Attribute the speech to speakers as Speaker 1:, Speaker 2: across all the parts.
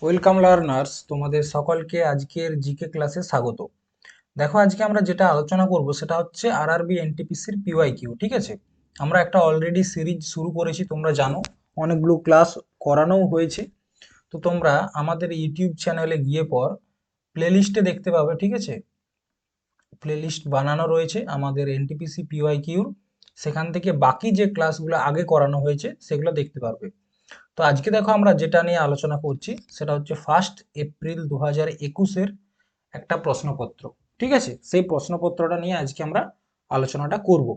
Speaker 1: Welcome learners, তোমাদের সকলকে আজকের জিকে ক্লাসে স্বাগত। দেখো, আজকে আমরা যেটা আলোচনা করব সেটা হচ্ছে আরআরবি এনটিপিসির পিওয়াইকিউ। ঠিক আছে, আমরা একটা অলরেডি সিরিজ শুরু করেছি, তোমরা জানো, অনেকগুলো ক্লাস করানোও হয়েছে। তো তোমরা আমাদের ইউটিউব চ্যানেলে গিয়ে পর প্লেলিস্টে দেখতে পাবে। ঠিক আছে, প্লেলিস্ট বানানো রয়েছে আমাদের এনটিপিসি পিওয়াইকিউর, সেখান থেকে বাকি যে ক্লাসগুলো আগে করানো হয়েছে সেগুলো দেখতে পারবে। তো আজকে দেখো, আমরা যেটা নিয়ে আলোচনা করছি সেটা হচ্ছে 1 এপ্রিল 2021-এর একটা প্রশ্নপত্র। ঠিক আছে, সেই প্রশ্নপত্রটা নিয়ে আজকে আমরা আলোচনাটা করব।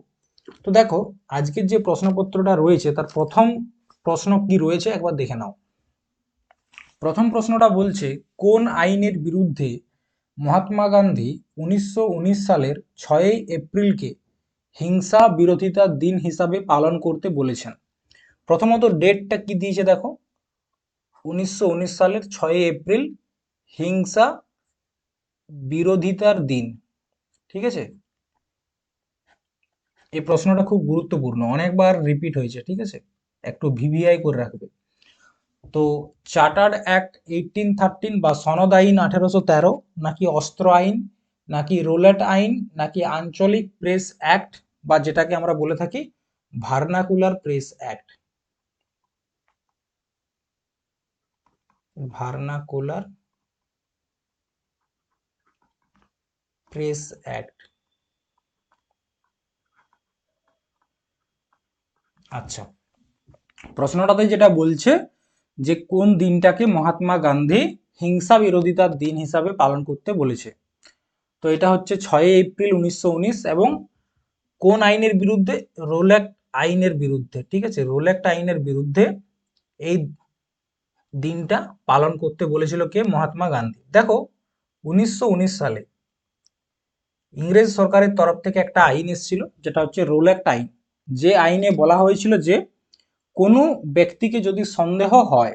Speaker 1: তো দেখো, আজকের যে প্রশ্নপত্রটা রয়েছে তার প্রথম প্রশ্ন কি রয়েছে একবার দেখে নাও। প্রথম প্রশ্নটা বলছে, কোন আইনের বিরুদ্ধে মহাত্মা গান্ধী 1919 সালের 6 এপ্রিলকে হিংসা বিরোধিতার দিন হিসাবে পালন করতে বলেছেন? প্রথমত ডেটটা কি দিয়েছে দেখো, 1919 সালের 6 এপ্রিল, হিংসা বিরোধিতার দিন। ঠিক আছে, এই প্রশ্নটা খুব গুরুত্বপূর্ণ, অনেকবার রিপিট হয়েছে। ঠিক আছে, একটু ভিভিআই করে রাখবে। তো চার্টার্ড অ্যাক্ট 1813 বা সনদ আইন 1813, নাকি অস্ত্র আইন, নাকি রোলেট আইন, নাকি আঞ্চলিক প্রেস অ্যাক্ট বা যেটাকে আমরা বলে থাকি vernacular press act? Vernacular press act. আচ্ছা, প্রশ্নটাতে যেটা বলছে যে কোন দিনটাকে মহাত্মা গান্ধী হিংসা বিরোধিতার দিন হিসাবে পালন করতে বলেছে, তো এটা হচ্ছে 6 এপ্রিল 1919। এবং কোন আইনের বিরুদ্ধে? রোলেক্ট আইনের বিরুদ্ধে। ঠিক আছে, রোলেক্ট আইনের বিরুদ্ধে এই দিনটা পালন করতে বলেছিল কে? মহাত্মা গান্ধী। দেখো, 1919 সালে ইংরেজ সরকারের তরফ থেকে একটা আইন এসেছিল, যেটা হচ্ছে রোলেক্ট আইন। যে আইনে বলা হয়েছিল যে কোনো ব্যক্তিকে যদি সন্দেহ হয়,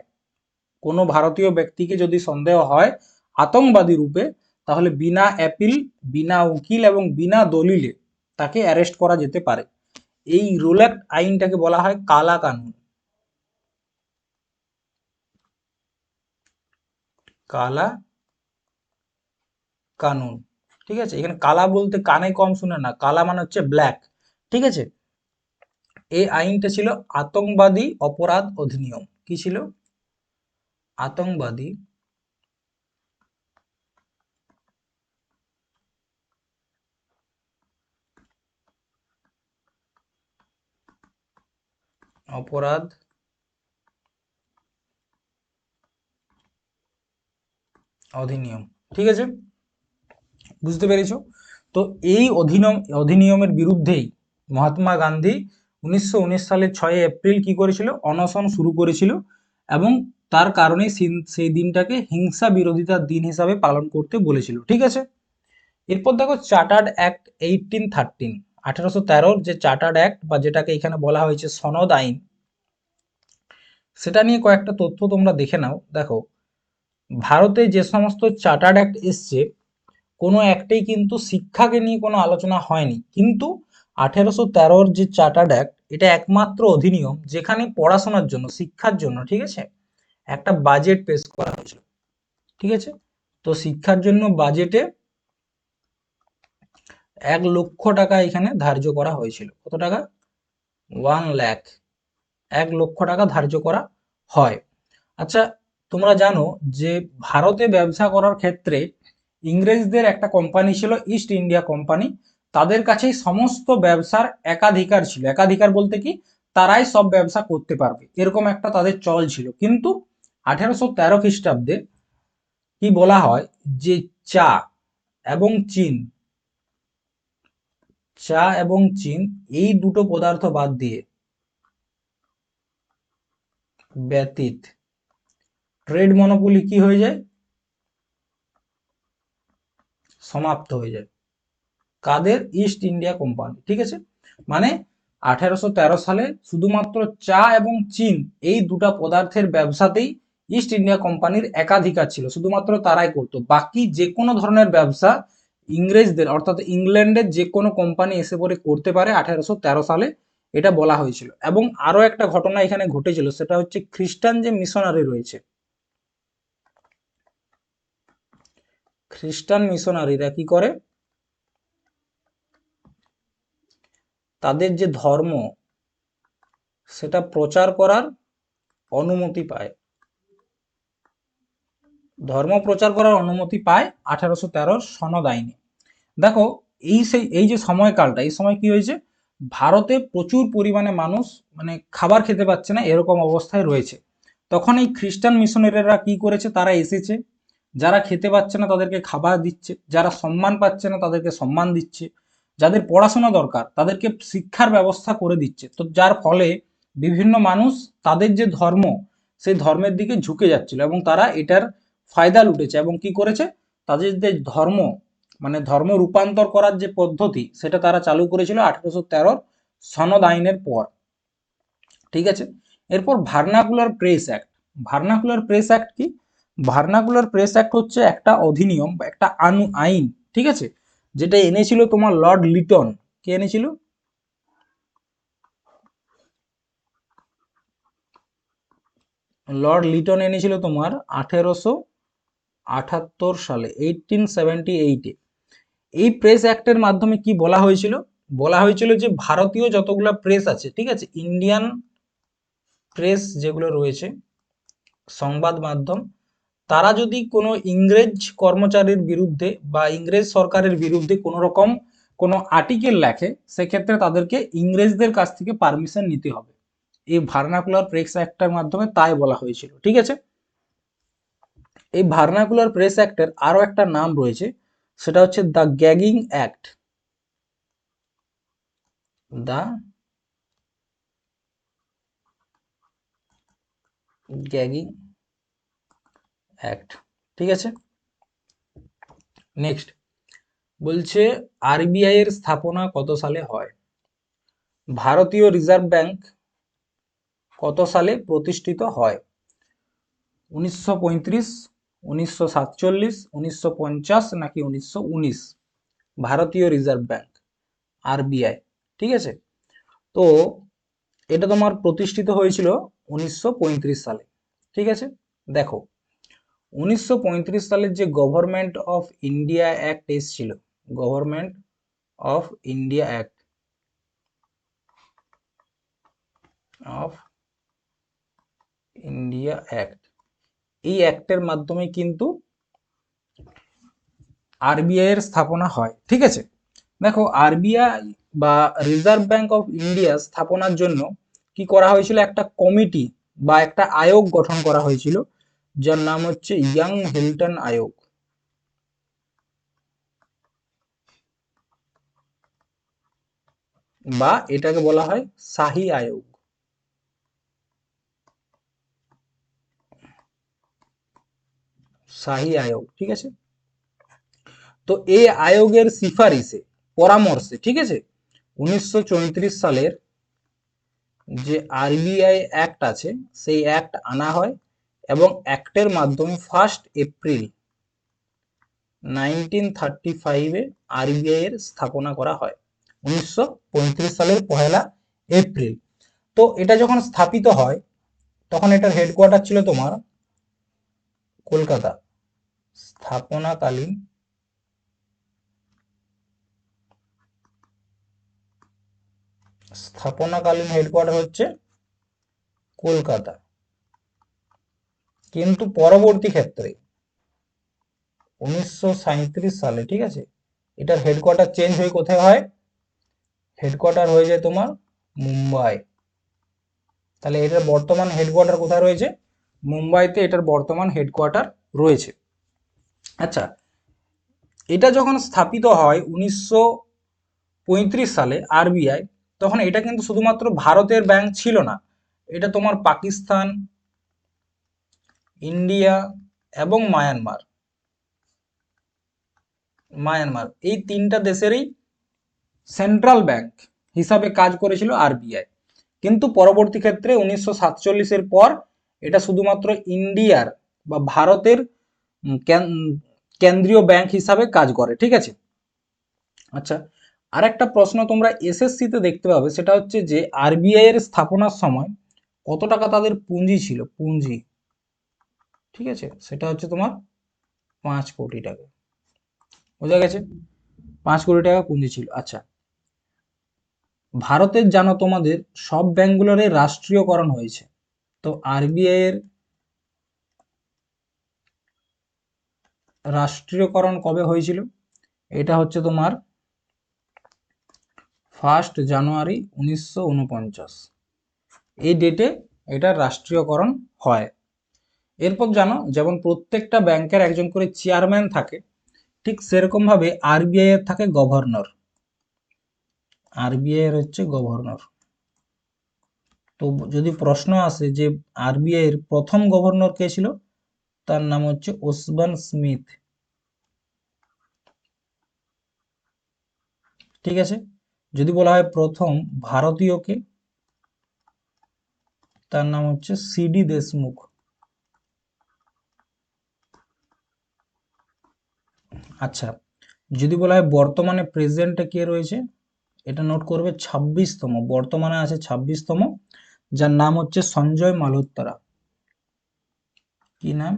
Speaker 1: কোনো ভারতীয় ব্যক্তিকে যদি সন্দেহ হয় আতঙ্কবাদী রূপে, তাহলে বিনা অ্যাপিল, বিনা উকিল এবং বিনা দলিলে তাকে অ্যারেস্ট করা যেতে পারে। এই রোলেক্ট আইনটাকে বলা হয় কালা কানুন। কালা কানুন। ঠিক আছে, এখানে কালা বলতে কানে কম শুনে না, কালা মানে হচ্ছে ব্ল্যাক। ঠিক আছে, এই আইনটা ছিল আতঙ্কবাদী অপরাধ অধিনিয়ম। কি ছিল? আতঙ্কবাদী অপরাধ অধিনিয়ম। ঠিক আছে, বুঝতে পেরেছো? তো এই অধিনিয়মের বিরুদ্ধেই মহাত্মা গান্ধী 1919 সালের 6 এপ্রিল কি করেছিল? অনশন শুরু করেছিল। এবং তার কারণে সেই দিনটাকে হিংসা বিরোধিতার দিন হিসাবে পালন করতে বলেছিল। ঠিক আছে, এরপর দেখো চার্টার্ড অ্যাক্ট 1813, 1813 যে চার্টার্ড অ্যাক্ট বা যেটাকে এখানে বলা হয়েছে সনদ আইন, সেটা নিয়ে কয়েকটা তথ্য তোমরা দেখে নাও। দেখো, ভারতে যে সমস্ত চার্টার্ড অ্যাক্ট এসছে কোনো একটাই কিন্তু শিক্ষাকে নিয়ে কোনো আলোচনা হয়নি, কিন্তু 1813 যে চার্টার্ড অ্যাক্ট, এটা একমাত্র অধিনিয়ম যেখানে পড়াশোনার জন্য, শিক্ষার জন্য, ঠিক আছে, একটা বাজেট পেশ করা হয়েছিল। ঠিক আছে, তো শিক্ষার জন্য বাজেটে 1 লক্ষ টাকা এখানে ধার্য করা হয়েছিল। কত টাকা? 1 লাখ। 1 লক্ষ টাকা ধার্য করা হয়। আচ্ছা, তোমরা জানো যে ভারতে ব্যবসা করার ক্ষেত্রে ইংরেজদের একটা কোম্পানি ছিল, ইস্ট ইন্ডিয়া কোম্পানি। তাদের কাছেই সমস্ত ব্যবসার একাধিকার ছিল। একাধিকার বলতে কি, তারাই সব ব্যবসা করতে পারবে, এরকম একটা তাদের চল ছিল। কিন্তু 1813 খ্রিস্টাব্দে কি বলা হয় যে চা এবং চীন, চা এবং চীন এই দুটো পদার্থ বাদ দিয়ে, ব্যতীত, ট্রেড মনোপলি কি হয়ে যায়? সমাপ্ত হয়ে যায়। কাদের? East India Company. ঠিক আছে, মানে 1813 সালে শুধুমাত্র চা এবং চীন এই দুটা পদার্থের ব্যবসাতেই ইস্ট ইন্ডিয়া কোম্পানির একাধিকার ছিল, শুধুমাত্র তারাই করতো। বাকি যে কোনো ধরনের ব্যবসা ইংরেজদের অর্থাৎ ইংল্যান্ডের যে কোনো কোম্পানি এসে পরে করতে পারে 1813 সালে, এটা বলা হয়েছিল। এবং আরো একটা ঘটনা এখানে ঘটেছিল, সেটা হচ্ছে খ্রিস্টান যে মিশনারি রয়েছে, খ্রিস্টান মিশনারিরা কি করে, তাদের যে ধর্ম সেটা প্রচার করার অনুমতি পায়, ধর্ম প্রচার করার অনুমতি পায় 1813 সনদ আইনে। দেখো এই যে সময়কালটা, এই সময় কি হয়েছে, ভারতে প্রচুর পরিমাণে মানুষ মানে খাবার খেতে পাচ্ছে না, এরকম অবস্থায় রয়েছে। তখন এই খ্রিস্টান মিশনারিরা কি করেছে, তারা এসেছে, যারা খেতে পাচ্ছে না তাদেরকে খাবার দিচ্ছে, যারা সম্মান পাচ্ছে না তাদেরকে সম্মান দিচ্ছে, যাদের পড়াশোনা দরকার তাদেরকে শিক্ষার ব্যবস্থা করে দিচ্ছে। তো যার ফলে বিভিন্ন মানুষ তাদের যে ধর্ম সেই ধর্মের দিকে ঝুঁকে যাচ্ছিল এবং তারা এটার ফায়দা লুটেছে এবং কি করেছে, তাদের যে ধর্ম মানে ধর্ম রূপান্তর করার যে পদ্ধতি সেটা তারা চালু করেছিল 1813 সনদ আইনের পর। ঠিক আছে, এরপর vernacular press act. Vernacular press act কি, ভার্নাকুলার প্রেস অ্যাক্ট হচ্ছে একটা অধিনিয়ম বা একটা আইন, ঠিক আছে, যেটা এনেছিল তোমার লর্ড লিটন। কে এনেছিল, লর্ড লিটন এনেছিল তোমার 1878 সালে, 1878-এ। এই প্রেস অ্যাক্টের মাধ্যমে কি বলা হয়েছিল, বলা হয়েছিল যে ভারতীয় যতগুলো প্রেস আছে, ঠিক আছে, ইন্ডিয়ান প্রেস যেগুলো রয়েছে সংবাদ মাধ্যম, তারা যদি কোনো ইংরেজ কর্মচারীর বিরুদ্ধে বা ইংরেজ সরকারের বিরুদ্ধে কোনো রকম কোনো আর্টিকেল লেখে, সেক্ষেত্রে তাদেরকে ইংরেজদের কাছ থেকে পারমিশন নিতে হবে। এই ভার্নাকুলার প্রেস অ্যাক্টের মাধ্যমে তাই বলা হয়েছিল। ঠিক আছে, এই ভার্নাকুলার প্রেস অ্যাক্টের আরো একটা নাম রয়েছে, সেটা হচ্ছে the gagging act. The gagging act, ঠিক আছে। নেক্সট বলছে আরবিআই এর স্থাপনা কত সালে হয়, ভারতীয় রিজার্ভ ব্যাংক কত সালে প্রতিষ্ঠিত হয়, 1935, 1947, 1950 নাকি 1919? ভারতীয় রিজার্ভ ব্যাংক আরবিআই, ঠিক আছে। তো এটা তোমার প্রতিষ্ঠিত হয়েছিল 1935 সালে। ঠিক আছে, দেখো 1935 সালের যে গভর্নমেন্ট অফ ইন্ডিয়া অ্যাক্ট এসেছিল, government of India act of India act, এই অ্যাক্টের মাধ্যমে কিন্তু আরবিআই এর স্থাপনা হয়। ঠিক আছে, দেখো আরবিআই বা রিজার্ভ ব্যাংক অফ ইন্ডিয়া স্থাপনার জন্য কি করা হয়েছিল, একটা কমিটি বা একটা আয়োগ গঠন করা হয়েছিল, যার নাম হচ্ছে ইয়াং হিল্টন আয়োগ, বা এটাকে বলা হয় শাহী আয়োগ। শাহী আয়োগ, ঠিক আছে। তো এই আয়োগের সিফারিশে পরামর্শে, ঠিক আছে, 1934 সালের যে আরবিআই অ্যাক্ট আছে সেই অ্যাক্ট আনা হয় এবং অ্যাক্টের মাধ্যমে 1 এপ্রিল 1935-এ আরবিআই এর স্থাপনা করা হয়, 1935 সালের 1 এপ্রিল। তো এটা যখন স্থাপিত হয় তখন এটার হেডকোয়ার্টার ছিল তোমার কলকাতা। স্থাপনাকালীন স্থাপনাকালীন হেডকোয়ার্টার হচ্ছে কলকাতা, কিন্তু পরবর্তী ক্ষেত্রে 1937 সালে, ঠিক আছে, এটার হেডকোয়ার্টার চেঞ্জ হয়ে কোথায় হয়, হেডকোয়ার্টার হয়ে যায় তোমার মুম্বাই। তাহলে এটার বর্তমান হেডকোয়ার্টার কোথায় রয়েছে, মুম্বাইতে এটার বর্তমান হেডকোয়ার্টার রয়েছে। আচ্ছা, এটা যখন স্থাপিত হয় 1935 সালে আরবিআই, তখন এটা কিন্তু শুধুমাত্র ভারতের ব্যাংক ছিল না, এটা তোমার পাকিস্তান, ইন্ডিয়া এবং মায়ানমার, মায়ানমার এই তিনটা দেশেরই সেন্ট্রাল ব্যাংক হিসাবে কাজ করেছিল আরবিআই। কিন্তু পরবর্তী ক্ষেত্রে 1947-এর পর এটা শুধুমাত্র ইন্ডিয়ার বা ভারতের কেন্দ্রীয় ব্যাংক হিসাবে কাজ করে। ঠিক আছে, আচ্ছা, আর একটা প্রশ্ন তোমরা এসএসসিতে দেখতে পাবে, সেটা হচ্ছে যে আরবিআই এর স্থাপনার সময় কত টাকা তাদের পুঁজি ছিল, পুঁজি, ঠিক আছে, সেটা হচ্ছে তোমার 5 কোটি টাকা। বোঝা গেছে? 5 কোটি টাকা পুঁজি ছিল। আচ্ছা, ভারতের জানো তোমাদের সব ব্যাংকগুলোর রাষ্ট্রীয়করণ হয়েছে। তো আরবিআই এর রাষ্ট্রীয়করণ কবে হয়েছিল? এটা হচ্ছে তোমার 1 জানুয়ারি 1949, এই ডেটে এটার রাষ্ট্রীয়করণ হয়। এরপর জানো, যেমন প্রত্যেকটা ব্যাংকের একজন করে চেয়ারম্যান থাকে, ঠিক সেরকম ভাবে আরবিআই এর থাকে গভর্নর। আরবিআই এর হচ্ছে গভর্নর। তো যদি প্রশ্ন আসে যে আরবিআই এর প্রথম গভর্নর কে ছিল, তার নাম হচ্ছে ওসমান স্মিথ। ঠিক আছে? যদি বলা হয় প্রথম ভারতীয় কে, তার নাম হচ্ছে সিডি দেশমুখ। আচ্ছা, যদি বলা হয় বর্তমানে প্রেসিডেন্টে কে রয়েছে, এটা নোট করবে 26তম, বর্তমানে আছে 26তম, যার নাম হচ্ছে সঞ্জয় মালহোত্রা। কি নাম?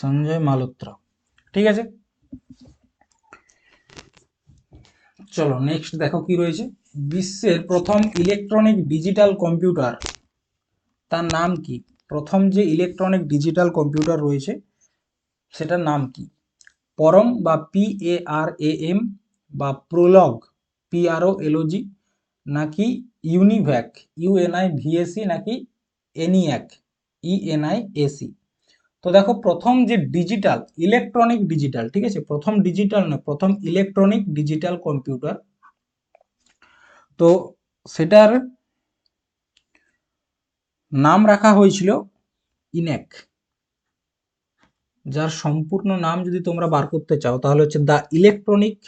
Speaker 1: সঞ্জয় মালহোত্রা। ঠিক আছে, চলো নেক্সট দেখো কি রয়েছে। বিশ্বের প্রথম ইলেকট্রনিক ডিজিটাল কম্পিউটার, তার নাম কি? প্রথম যে ইলেকট্রনিক ডিজিটাল কম্পিউটার রয়েছে সেটার নাম কি? পরম বা PARAM, বা প্রোলগ PROLOG, নাকি ইউনিভ্যাক UNIVAC, নাকি এনিয়াক ENIAC? তো দেখো, প্রথম যে ডিজিটাল ইলেকট্রনিক ডিজিটাল, ঠিক আছে, প্রথম ডিজিটাল নয়, প্রথম ইলেকট্রনিক ডিজিটাল কম্পিউটার, তো সেটার নাম রাখা হয়েছিল ইনেক। যার সম্পূর্ণ নাম যদি তোমরা বার করতে চাও তাহলে হচ্ছে the electronic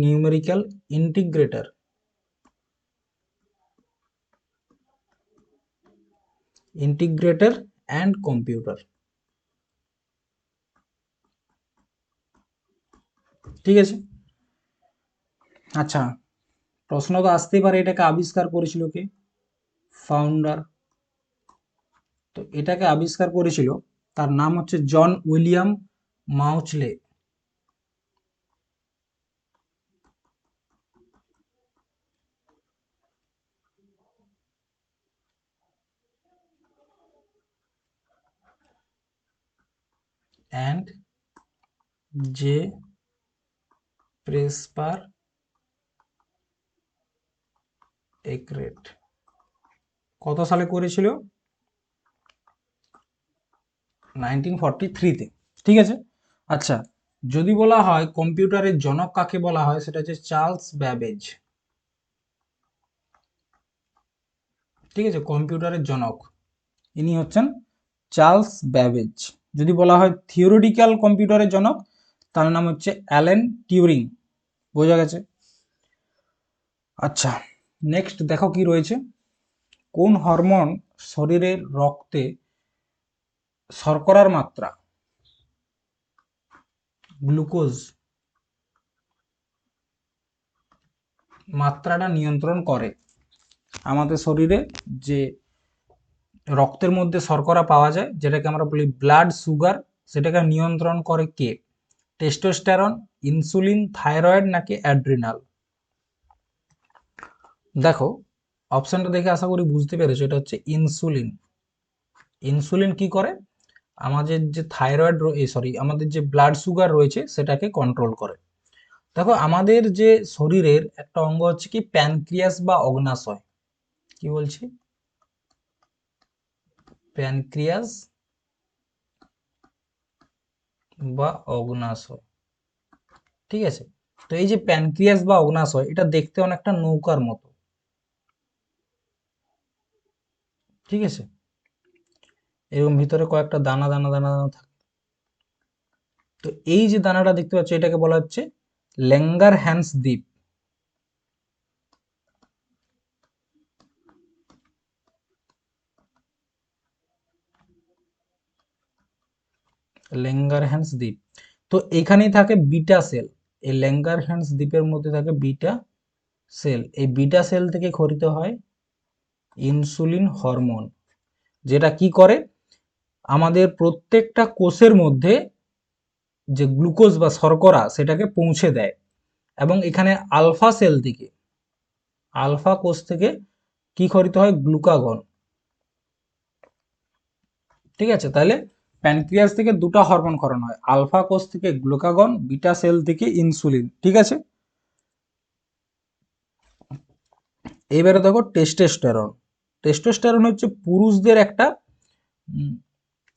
Speaker 1: numerical integrator and computer. ঠিক আছে? আচ্ছা, প্রশ্ন তো আসতেই পারে, এটাকে আবিষ্কার করেছিল কে? ফাউন্ডার। তো এটাকে আবিষ্কার করেছিল, তার নাম হচ্ছে John William Mauchly. And J Presper Eckert. কত সালে করেছিল? 1943-তে। ঠিক আছে? আচ্ছা, যদি বলা হয় কম্পিউটারের জনক কাকে বলা হয়, সেটা হচ্ছে চার্লস ব্যাবেজ। ঠিক আছে, কম্পিউটারের জনক ইনি হচ্ছেন চার্লস ব্যাবেজ। যদি বলা হয় থিওরিটিক্যাল কম্পিউটারের জনক, তার নাম হচ্ছে অ্যালেন টিউরিং। বোঝা গেছে? আচ্ছা, নেক্সট দেখো কি রয়েছে। কোন হরমোন শরীরের রক্তে শর্করার মাত্রা, গ্লুকোজ মাত্রাটা নিয়ন্ত্রণ করে? আমাদের শরীরে যে রক্তের মধ্যে শর্করা পাওয়া যায়, যেটাকে আমরা বলি ব্লাড সুগার, সেটাকে নিয়ন্ত্রণ করে কে? টেস্টোস্টেরন, ইনসুলিন, থাইরয়েড, নাকি অ্যাড্রিনাল? দেখো, অপশনটা দেখে আশা করি বুঝতে পেরেছো, এটা হচ্ছে ইনসুলিন। ইনসুলিন কি করে? আমাদের যে থাইরয়েড, সরি, আমাদের যে ব্লাড সুগার রয়েছে সেটাকে কন্ট্রোল করে। দেখো, আমাদের যে শরীরের একটা অঙ্গ হচ্ছে কি প্যানক্রিয়াস বা অগ্নাশয়। কি বলছি? প্যানক্রিয়াস বা অগ্নাশয়। ঠিক আছে? তো এই যে প্যানক্রিয়াস বা অগ্নাশয়, এটা দেখতে অনেকটা নৌকার মতো। ঠিক আছে? এরকম ভিতরে কয়েকটা দানা দানা দানা দানা থাকে। তো এই যে দানাটা দেখতে পাচ্ছ, এটাকে বলা হচ্ছে ল্যাঙ্গার হ্যান্স দ্বীপ। ল্যাঙ্গারহ্যান্স দ্বীপ। তো এখানেই থাকে বিটা সেল। এই ল্যাঙ্গারহ্যান্স দ্বীপের মধ্যে থাকে বিটা সেল। এই বিটা সেল থেকে ক্ষরিত হয় ইনসুলিন হরমোন, যেটা কি করে আমাদের প্রত্যেকটা কোষের মধ্যে যে গ্লুকোজ বা শর্করা সেটাকে পৌঁছে দেয়। এবং এখানে আলফা সেল থেকে, আলফা কোষ থেকে কি ক্ষরিত হয় গ্লুকাগন। ঠিক আছে, তাহলে প্যানক্রিয়াস থেকে দুটো হরমোন ক্ষরণ হয়, আলফা কোষ থেকে গ্লুকাগন, বিটা সেল থেকে ইনসুলিন। ঠিক আছে, এবারে দেখো টেস্টোস্টেরন। টেস্টোস্টেরন হচ্ছে পুরুষদের একটা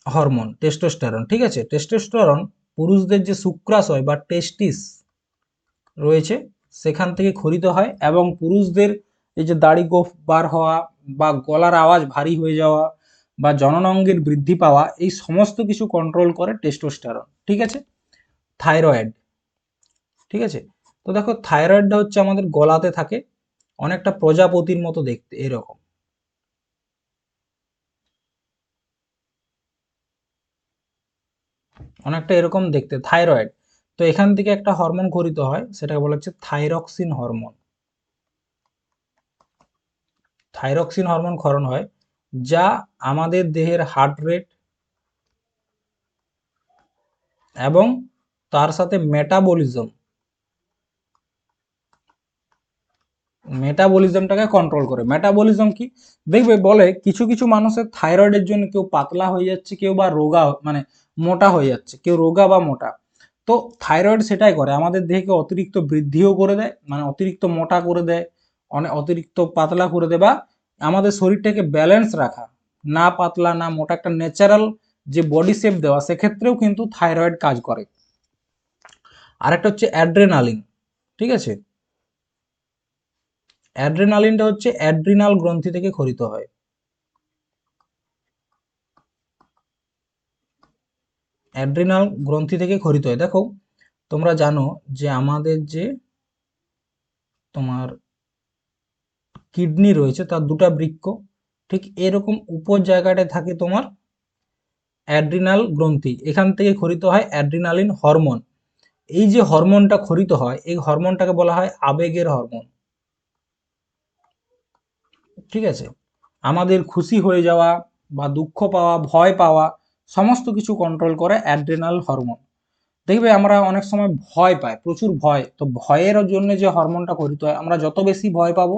Speaker 1: হরমোন, টেস্টোস্টেরন। ঠিক আছে, টেস্টোস্টেরন পুরুষদের যে শুক্রাশয় বা টেস্টিস রয়েছে সেখান থেকে ক্ষরিত হয়, এবং পুরুষদের এই যে দাড়ি গোঁফ বার হওয়া বা গলার আওয়াজ ভারী হয়ে যাওয়া বা জননাঙ্গের বৃদ্ধি পাওয়া, এই সমস্ত কিছু কন্ট্রোল করে টেস্টোস্টেরন। ঠিক আছে, থাইরয়েড। ঠিক আছে, তো দেখো থাইরয়েডটা হচ্ছে আমাদের গলাতে থাকে, অনেকটা প্রজাপতির মতো দেখতে, এরকম। অনেকটা এরকম দেখতে থাইরয়েড। তো এখান থেকে একটা হরমোন ক্ষরিত হয়, সেটাকে বলা হচ্ছে থাইরক্সিন হরমোন। থাইরক্সিন হরমোন ক্ষরণ হয়, যা আমাদের দেহের হার্ট রেট এবং তার সাথে মেটাবলিজমটাকে কন্ট্রোল করে। মেটাবলিজম কি দেখবে বলে, কিছু কিছু মানুষের থাইরয়েডের জন্য কেউ পাতলা হয়ে যাচ্ছে, কেউ বা রোগা মানে মোটা হয়ে যাচ্ছে, কেউ রোগা বা মোটা। তো থাইরয়েড সেটাই করে, আমাদের দেহকে অতিরিক্ত বৃদ্ধিও করে দেয়, মানে অতিরিক্ত মোটা করে দেয়, অনেক অতিরিক্ত পাতলা করে দেয়, বা আমাদের শরীরটাকে ব্যালেন্স রাখা, না পাতলা না মোটা, একটা ন্যাচারাল যে বডি শেপ দেওয়া, সেক্ষেত্রেও কিন্তু থাইরয়েড কাজ করে। আরেকটা হচ্ছে অ্যাড্রেনালিন। ঠিক আছে, অ্যাড্রেনালিনটা হচ্ছে অ্যাড্রিনাল গ্রন্থি থেকে ক্ষরিত হয়। অ্যাড্রিনাল গ্রন্থি থেকে ক্ষরিত হয়। দেখো তোমরা জানো যে আমাদের যে তোমার কিডনি রয়েছে তার দুটা বৃক্ক, ঠিক এরকম উপর জায়গাটায় থাকে তোমার অ্যাড্রিনাল গ্রন্থি, এখান থেকে ক্ষরিত হয় অ্যাড্রিনালিন হরমোন। এই যে হরমোনটা ক্ষরিত হয়, এই হরমোনটাকে বলা হয় আবেগের হরমোন। ঠিক আছে, আমাদের খুশি হয়ে যাওয়া বা দুঃখ পাওয়া, ভয় পাওয়া, সমস্ত কিছু কন্ট্রোল করে অ্যাড্রিনাল হরমোন। দেখবে আমরা অনেক সময় ভয় পাই, প্রচুর ভয়, তো ভয়ের জন্য যে হরমোনটা ক্ষরিত হয়, আমরা যত বেশি ভয় পাবো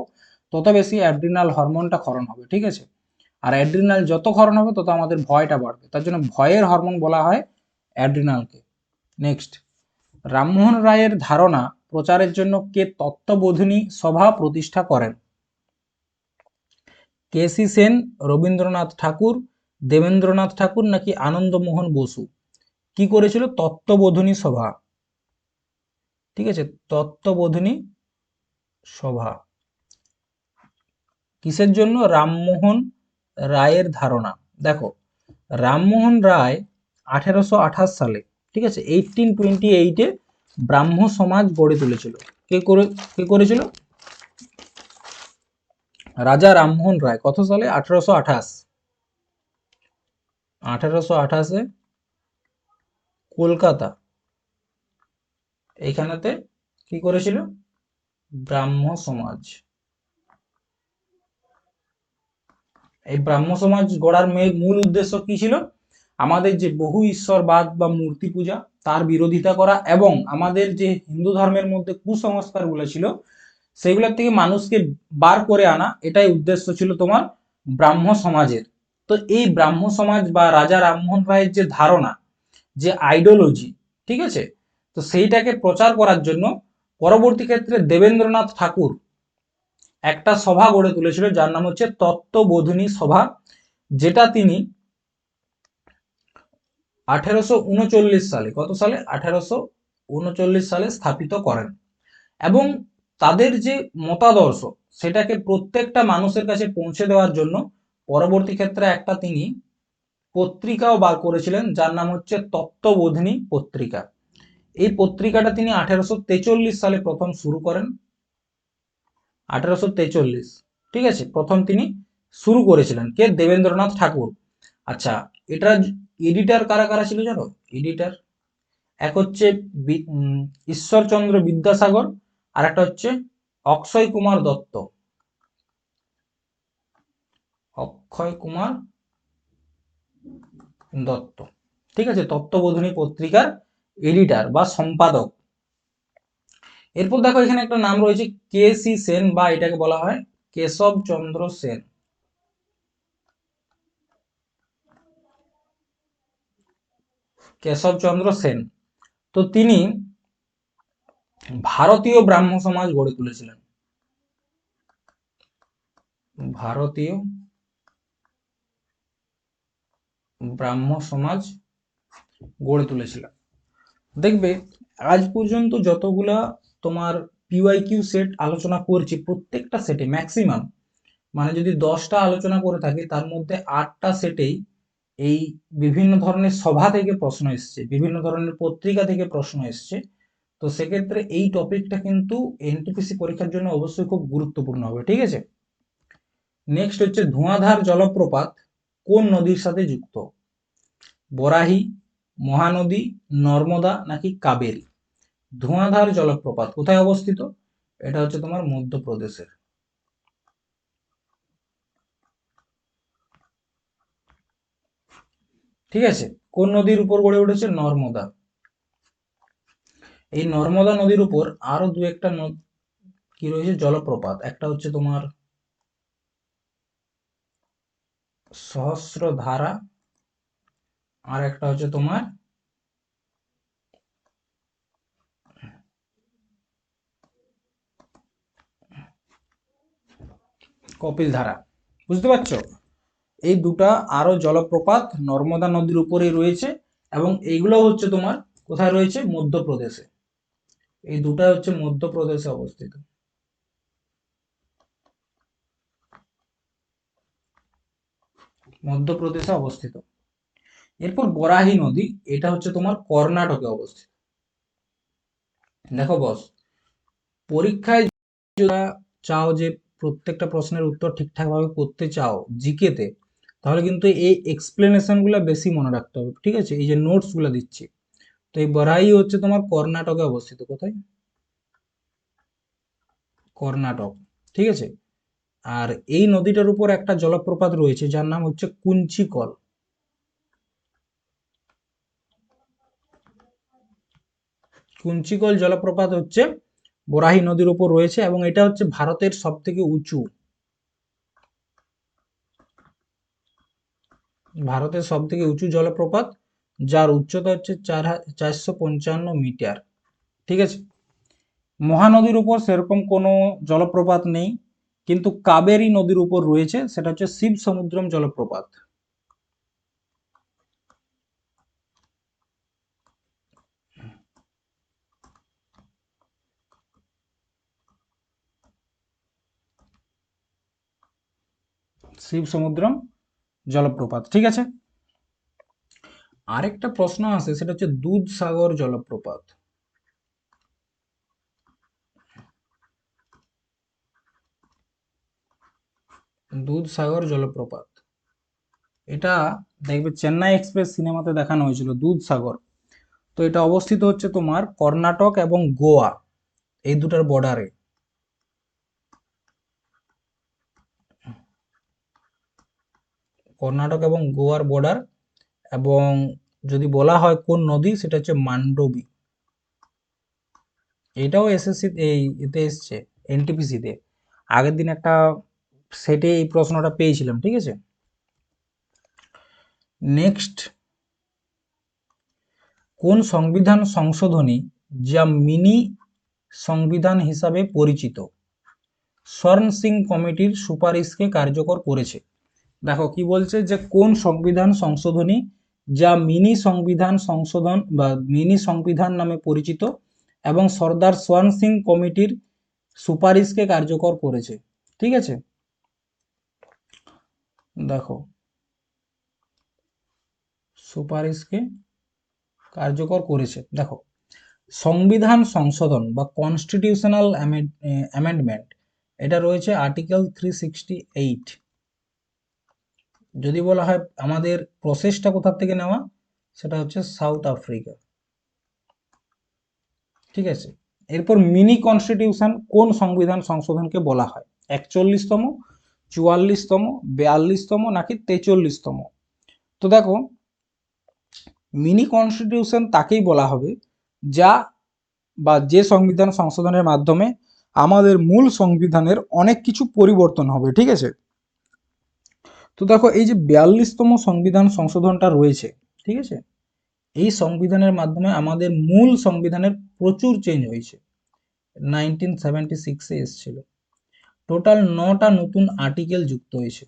Speaker 1: তত বেশি অ্যাড্রিনাল হরমোনটা ক্ষরণ হবে। ঠিক আছে, আর অ্যাড্রিনাল যত ক্ষরণ হবে তত আমাদের ভয়টা বাড়বে, তার জন্য ভয়ের হরমোন বলা হয় অ্যাড্রিনালকে। নেক্সট, রামমোহন রায়ের ধারণা প্রচারের জন্য কে তত্ত্ববোধিনী সভা প্রতিষ্ঠা করেন? কেসি সেন, রবীন্দ্রনাথ ঠাকুর, দেবেন্দ্রনাথ ঠাকুর নাকি আনন্দমোহন বসু কি করেছিল তত্ত্ববোধিনী সভা? ঠিক আছে, তত্ত্ববোধিনী সভা কিসের জন্য? রামমোহন রায়ের ধারণা। দেখো রামমোহন রায় 1828 সালে, ঠিক আছে 1828-এ ব্রাহ্ম সমাজ গড়ে তুলেছিল। কে করেছিল? রাজা রামমোহন রায়। কত সালে? 1828। 1828-এ কলকাতা, এইখানেতে কি করেছিল? ব্রাহ্ম সমাজ। এই ব্রাহ্ম সমাজ গড়ার মূল উদ্দেশ্য কি ছিল? আমাদের যে বহু ঈশ্বরবাদ বা মূর্তি পূজা তার বিরোধিতা করা, এবং আমাদের যে হিন্দু ধর্মের মধ্যে কুসংস্কারগুলো ছিল সেগুলোর থেকে মানুষকে বার করে আনা, এটাই উদ্দেশ্য ছিল তোমার ব্রাহ্ম সমাজের। তো এই ব্রাহ্ম সমাজ বা রাজা রামমোহন রায়ের যে ধারণা, যে আইডিওলজি, ঠিক আছে, তো সেইটাকে প্রচার করার জন্য পরবর্তী ক্ষেত্রে দেবেন্দ্রনাথ ঠাকুর একটা সভা গড়ে তুলেছিল, যার নাম হচ্ছে তত্ত্ববোধিনী সভা, যেটা তিনি 1839 সালে, কত সালে? 1839 সালে স্থাপিত করেন। এবং তাদের যে মতাদর্শ সেটাকে প্রত্যেকটা মানুষের কাছে পৌঁছে দেওয়ার জন্য পরবর্তী ক্ষেত্রে একটা তিনি পত্রিকাও বার করেছিলেন, যার নাম হচ্ছে তত্ত্ববোধিনী পত্রিকা। এই পত্রিকাটা তিনি 1843 সালে প্রথম শুরু করেন। 1843, ঠিক আছে, প্রথম তিনি শুরু করেছিলেন। কে? দেবেন্দ্রনাথ ঠাকুর। আচ্ছা, এটা এডিটার কারা কারা ছিল জানো? এডিটার এক হচ্ছে ঈশ্বরচন্দ্র বিদ্যাসাগর, আর একটা হচ্ছে অক্ষয় কুমার দত্ত। অক্ষয় কুমার দত্ত, ঠিক আছে, তত্ত্ববোধিনী পত্রিকার এডিটার বা সম্পাদক। এরপর দেখো এখানে একটা নাম রয়েছে কে সি সেন, বা এটাকে বলা হয় কেশব চন্দ্র সেন। কেশব চন্দ্র সেন, তো তিনি ভারতীয় ব্রাহ্ম সমাজ গড়ে তুলেছিলেন। ভারতীয় ব্রাহ্ম সমাজ গড়ে তুলেছিলেন। দেখবে আজ পর্যন্ত যতগুলা তোমার পিওয়াইকিউ সেট আলোচনা করছি, প্রত্যেকটা সেটে ম্যাক্সিমাম, মানে যদি 10টা আলোচনা করে থাকি তার মধ্যে 8টা সেটেই এই বিভিন্ন ধরনের সভা থেকে প্রশ্ন এসছে, বিভিন্ন ধরনের পত্রিকা থেকে প্রশ্ন এসছে। তো সেক্ষেত্রে এই টপিকটা কিন্তু এনটিপিসি পরীক্ষার জন্য অবশ্যই খুব গুরুত্বপূর্ণ হবে, ঠিক আছে। নেক্সট হচ্ছে ধোঁয়াধার জলপ্রপাত কোন নদীর সাথে যুক্ত? বরাহি, মহানদী, নর্মদা নাকি কাবেরী? ধোঁয়াধার জলপ্রপাত কোথায় অবস্থিত? এটা হচ্ছে তোমার মধ্যপ্রদেশের। ঠিক আছে, কোন নদীর উপর গড়ে উঠেছে? নর্মদা। এই নর্মদা নদীর উপর আরো দু একটা কি রয়েছে জলপ্রপাত, একটা হচ্ছে তোমার সহস্রধারা, আর একটা হচ্ছে তোমার কপিলধারা। বুঝতে পারছো? এই দুটা আরো জলপ্রপাত নর্মদা নদীর উপরেই রয়েছে, এবং এইগুলো হচ্ছে তোমার কোথায় রয়েছে? মধ্যপ্রদেশে। এই দুটা হচ্ছে মধ্যপ্রদেশে অবস্থিত। মধ্যপ্রদেশে অবস্থিত। এরপর বরাহি নদী, এটা হচ্ছে তোমার কর্ণাটকে অবস্থিত। দেখো বস, পরীক্ষায় চাও যে প্রত্যেকটা প্রশ্নের উত্তর ঠিকঠাক ভাবে করতে চাও জিকেতে, তাহলে কিন্তু এই এক্সপ্লেনেশন গুলা বেশি মনে রাখতে হবে, ঠিক আছে। এই যে নোটস গুলা দিচ্ছি, তো এই বরাই হচ্ছে তোমার কর্ণাটকে অবস্থিত। কোথায়? কর্ণাটক, ঠিক আছে। আর এই নদীটার উপর একটা জলপ্রপাত রয়েছে যার নাম হচ্ছে কুঞ্চিকল। কুঞ্চিকল জলপ্রপাত হচ্ছে বরাহি নদীর উপর রয়েছে, এবং এটা হচ্ছে ভারতের সব থেকে উঁচু, ভারতের সব থেকে উঁচু জলপ্রপাত, যার উচ্চতা হচ্ছে 455 মিটার, ঠিক আছে। মহানদীর উপর সেরকম কোনো জলপ্রপাত নেই, কিন্তু কাবেরী নদীর উপর রয়েছে, সেটা হচ্ছে শিব সমুদ্রম জলপ্রপাত। শিব সমুদ্রম জলপ্রপাত, ঠিক আছে। আরেকটা প্রশ্ন আছে, সেটা হচ্ছে দুধসাগর জলপ্রপাত। দুধসাগর জলপ্রপাত, এটা দেখবে চেন্নাই এক্সপ্রেস সিনেমাতে দেখানো হয়েছিল দুধসাগর। তো এটা অবস্থিত হচ্ছে তোমার কর্ণাটক এবং গোয়া, এই দুটার বর্ডারে। কর্ণাটক এবং গোয়ার বর্ডার। এবং যদি বলা হয় কোন নদী, সেটা হচ্ছে মান্ডবী। এটাও এসএসসি এই এতে এসছে, এনটিপিসি তে আগের দিন একটা সেটে এই প্রশ্নটা পেয়েছিলাম, ঠিক আছে। নেক্সট, কোন সংবিধান সংশোধনী যা মিনি সংবিধান হিসাবে পরিচিত স্বর্ণ সিং কমিটির সুপারিশকে কার্যকর করেছে? দেখো কি বলছে, যে কোন সংবিধান সংশোধনী যা মিনি সংবিধান সংশোধন বা মিনি সংবিধান নামে পরিচিত এবং সর্দার স্বর্ণ সিং কমিটির সুপারিশকে কার্যকর করেছে, ঠিক আছে। দেখো, সুপারিশকে কার্যকর করেছে। দেখো, সংবিধান সংশোধন বা কনস্টিটিউশনাল অ্যামেন্ডমেন্ট, এটা রয়েছে আর্টিকেল 368। যদি বলা হয় আমাদের প্রসেসটা কোথা থেকে নেওয়া, সেটা হচ্ছে সাউথ আফ্রিকা। ঠিক আছে, এরপর মিনি কনস্টিটিউশন কোন সংবিধান সংশোধনকে বলা হয়? 41তম, 44তম, 42তম নাকি 43তম? তো দেখো, মিনি কনস্টিটিউশন তাকেই বলা হবে যা বা যে সংবিধান সংশোধনের মাধ্যমে আমাদের মূল সংবিধানের অনেক কিছু পরিবর্তন হবে। ঠিক আছে, তো দেখো এই যে 42তম সংবিধান সংশোধনটা রয়েছে, ঠিক আছে, এই সংবিধানের মাধ্যমে আমাদের মূল সংবিধানের প্রচুর চেঞ্জ হয়েছে। 1976-এ এসেছিল। টোটাল 9টা নতুন আর্টিকেল যুক্ত হয়েছে।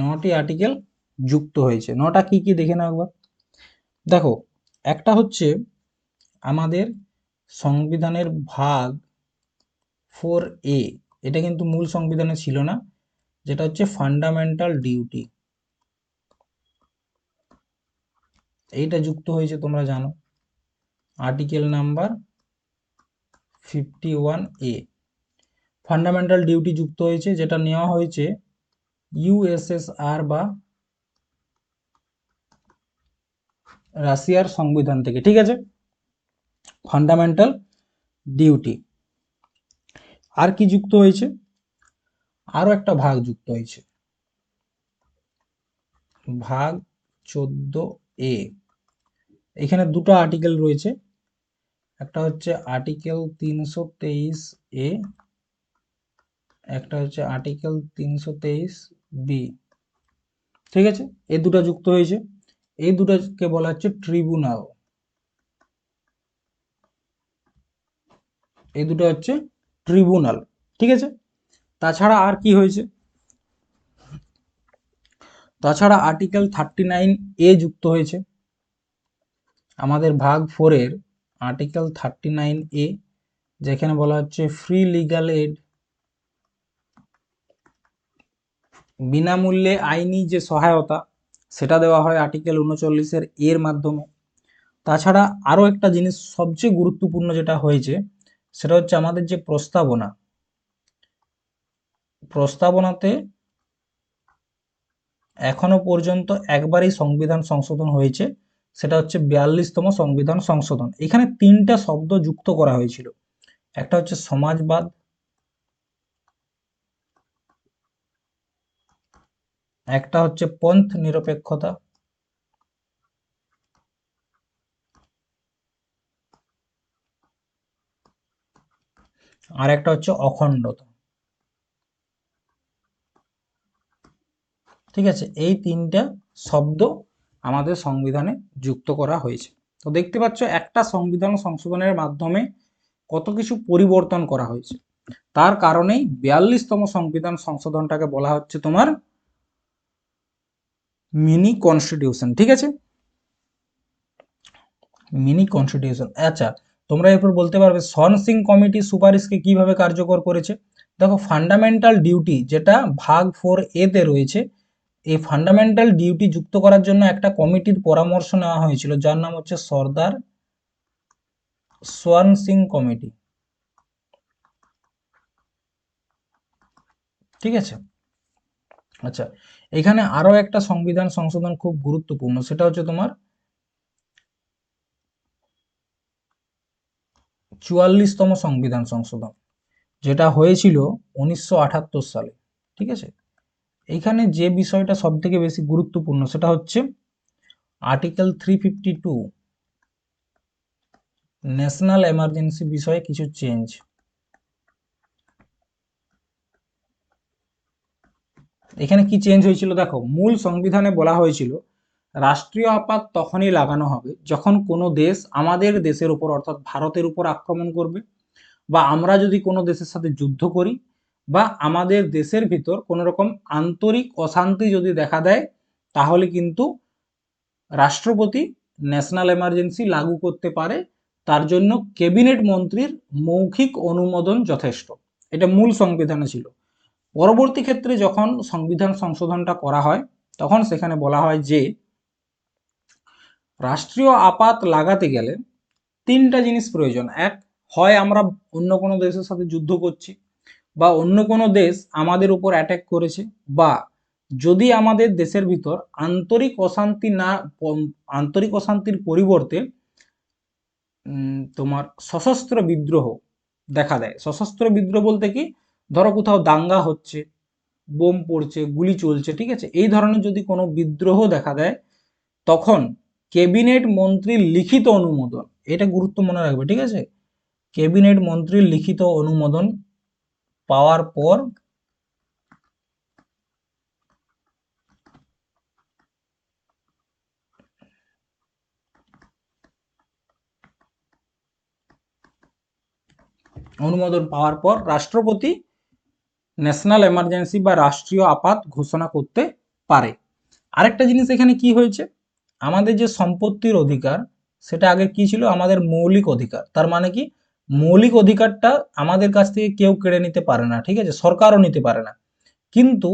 Speaker 1: 9টি আর্টিকেল যুক্ত হয়েছে। 9টা কি কি দেখে নাও একবার। দেখো, একটা হচ্ছে আমাদের সংবিধানের ভাগ 4A, এটা কিন্তু মূল সংবিধানে ছিল না, যেটা হচ্ছে ফান্ডামেন্টাল ডিউটি। এইটা যুক্ত হয়েছে, তোমরা জানো, article number 51A। Fundamental duty যুক্ত হয়েছে, যেটা নেওয়া হয়েছে ইউএসএসআর বা রাশিয়ার সংবিধান থেকে। ঠিক আছে, ফান্ডামেন্টাল ডিউটি। আর কি যুক্ত হয়েছে? আরো একটা ভাগ যুক্ত হয়েছে, ভাগ 14A। এখানে দুটো আর্টিকেল রয়েছে, একটা হচ্ছে আর্টিকেল 323A, একটা হচ্ছে আর্টিকেল 323B। ঠিক আছে, এই দুটো যুক্ত হয়েছে। এই দুটোকে বলা হচ্ছে ট্রিব্যুনাল। এই দুটো হচ্ছে ট্রিব্যুনাল। ঠিক আছে, তাছাড়া আর কি হয়েছে? তাছাড়া আর্টিকেল 39A যুক্ত হয়েছে, আমাদের ভাগ 4-এর আর্টিকেল 39A, যেখানে বলা হচ্ছে ফ্রি লিগাল এড, বিনামূল্যে আইনি যে সহায়তা সেটা দেওয়া হয় আর্টিকেল 39-এর এর মাধ্যমে। তাছাড়া আরও একটা জিনিস সবচেয়ে গুরুত্বপূর্ণ যেটা হয়েছে, সেটা হচ্ছে আমাদের যে প্রস্তাবনাতে এখনো পর্যন্ত একবারই সংবিধান সংশোধন হয়েছে, সেটা হচ্ছে 42তম সংবিধান সংশোধন। এখানে 3টা শব্দ যুক্ত করা হয়েছিল, একটা হচ্ছে সমাজবাদ, একটা হচ্ছে পন্থ নিরপেক্ষতা, আর একটা হচ্ছে অখণ্ডতা। ঠিক আছে, এই 3টা শব্দ আমাদের সংবিধানে যুক্ত করা হয়েছে। তো দেখতে পাচ্ছ একটা সংবিধান সংশোধনের মাধ্যমে কত কিছু পরিবর্তন করা হয়েছে। তার কারণেই 42তম সংবিধান সংশোধনটাকে বলা হচ্ছে তোমার মিনি কনস্টিটিউশন। ঠিক আছে, মিনি কনস্টিটিউশন। আচ্ছা, তোমরা এরপর বলতে পারবে সন সিং কমিটি সুপারিশকে কিভাবে কার্যকর করেছে? দেখো, ফান্ডামেন্টাল ডিউটি যেটা ভাগ 4A তে রয়েছে, এই ফান্ডামেন্টাল ডিউটি যুক্ত করার জন্য একটা কমিটির পরামর্শ নেওয়া হয়েছিল, যার নাম হচ্ছে সর্দার সোয়ান সিং কমিটি। ঠিক আছে, আচ্ছা, এখানে আরো একটা সংবিধান সংশোধন খুব গুরুত্বপূর্ণ, সেটা হচ্ছে তোমার 44তম সংবিধান সংশোধন, যেটা হয়েছিল 1978 সালে। ঠিক আছে, এইখানে যে বিষয়টা সব থেকে বেশি গুরুত্বপূর্ণ সেটা হচ্ছে আর্টিকেল 352, ন্যাশনাল এমার্জেন্সি বিষয়ে কিছু চেঞ্জ। এখানে কি চেঞ্জ হয়েছিল? দেখো, মূল সংবিধানে বলা হয়েছিল রাষ্ট্রীয় আপাত তখনই লাগানো হবে যখন কোনো দেশ আমাদের দেশের উপর অর্থাৎ ভারতের উপর আক্রমণ করবে, বা আমরা যদি কোনো দেশের সাথে যুদ্ধ করি, বা আমাদের দেশের ভিতর কোনো রকম আন্তরিক অশান্তি যদি দেখা দেয়, তাহলে কিন্তু রাষ্ট্রপতি ন্যাশনাল এমার্জেন্সি লাগু করতে পারে। তার জন্য ক্যাবিনেট মন্ত্রীর মৌখিক অনুমোদন যথেষ্ট। এটা মূল সংবিধানে ছিল। পরবর্তী ক্ষেত্রে যখন সংবিধান সংশোধনটা করা হয়, তখন সেখানে বলা হয় যে রাষ্ট্রীয় আপাত লাগাতে গেলে 3টা জিনিস প্রয়োজন। এক, হয় আমরা অন্য কোনো দেশের সাথে যুদ্ধ করছি, বা অন্য কোনো দেশ আমাদের উপর অ্যাটাক করেছে, বা যদি আমাদের দেশের ভিতর আন্তরিক অশান্তি না আন্তরিক অশান্তির পরিবর্তে তোমার সশস্ত্র বিদ্রোহ দেখা দেয়। সশস্ত্র বিদ্রোহ বলতে কি, ধরো কোথাও দাঙ্গা হচ্ছে, বোম পড়ছে, গুলি চলছে, ঠিক আছে, এই ধরনের যদি কোনো বিদ্রোহ দেখা দেয়, তখন ক্যাবিনেট মন্ত্রীর লিখিত অনুমোদন, এটা গুরুত্ব মনে রাখবে, ঠিক আছে, ক্যাবিনেট মন্ত্রীর লিখিত অনুমোদন পাওয়ার পর রাষ্ট্রপতি ন্যাশনাল এমার্জেন্সি বা রাষ্ট্রীয় আপাত ঘোষণা করতে পারে। আরেকটা জিনিস এখানে কি হয়েছে, আমাদের যে সম্পত্তির অধিকার, সেটা আগে কি ছিল, আমাদের মৌলিক অধিকার। তার মানে কি, মৌলিক অধিকারটা আমাদের কাছ থেকে কেউ কেড়ে নিতে পারে না, ঠিক আছে, সরকারও নিতে পারে না। কিন্তু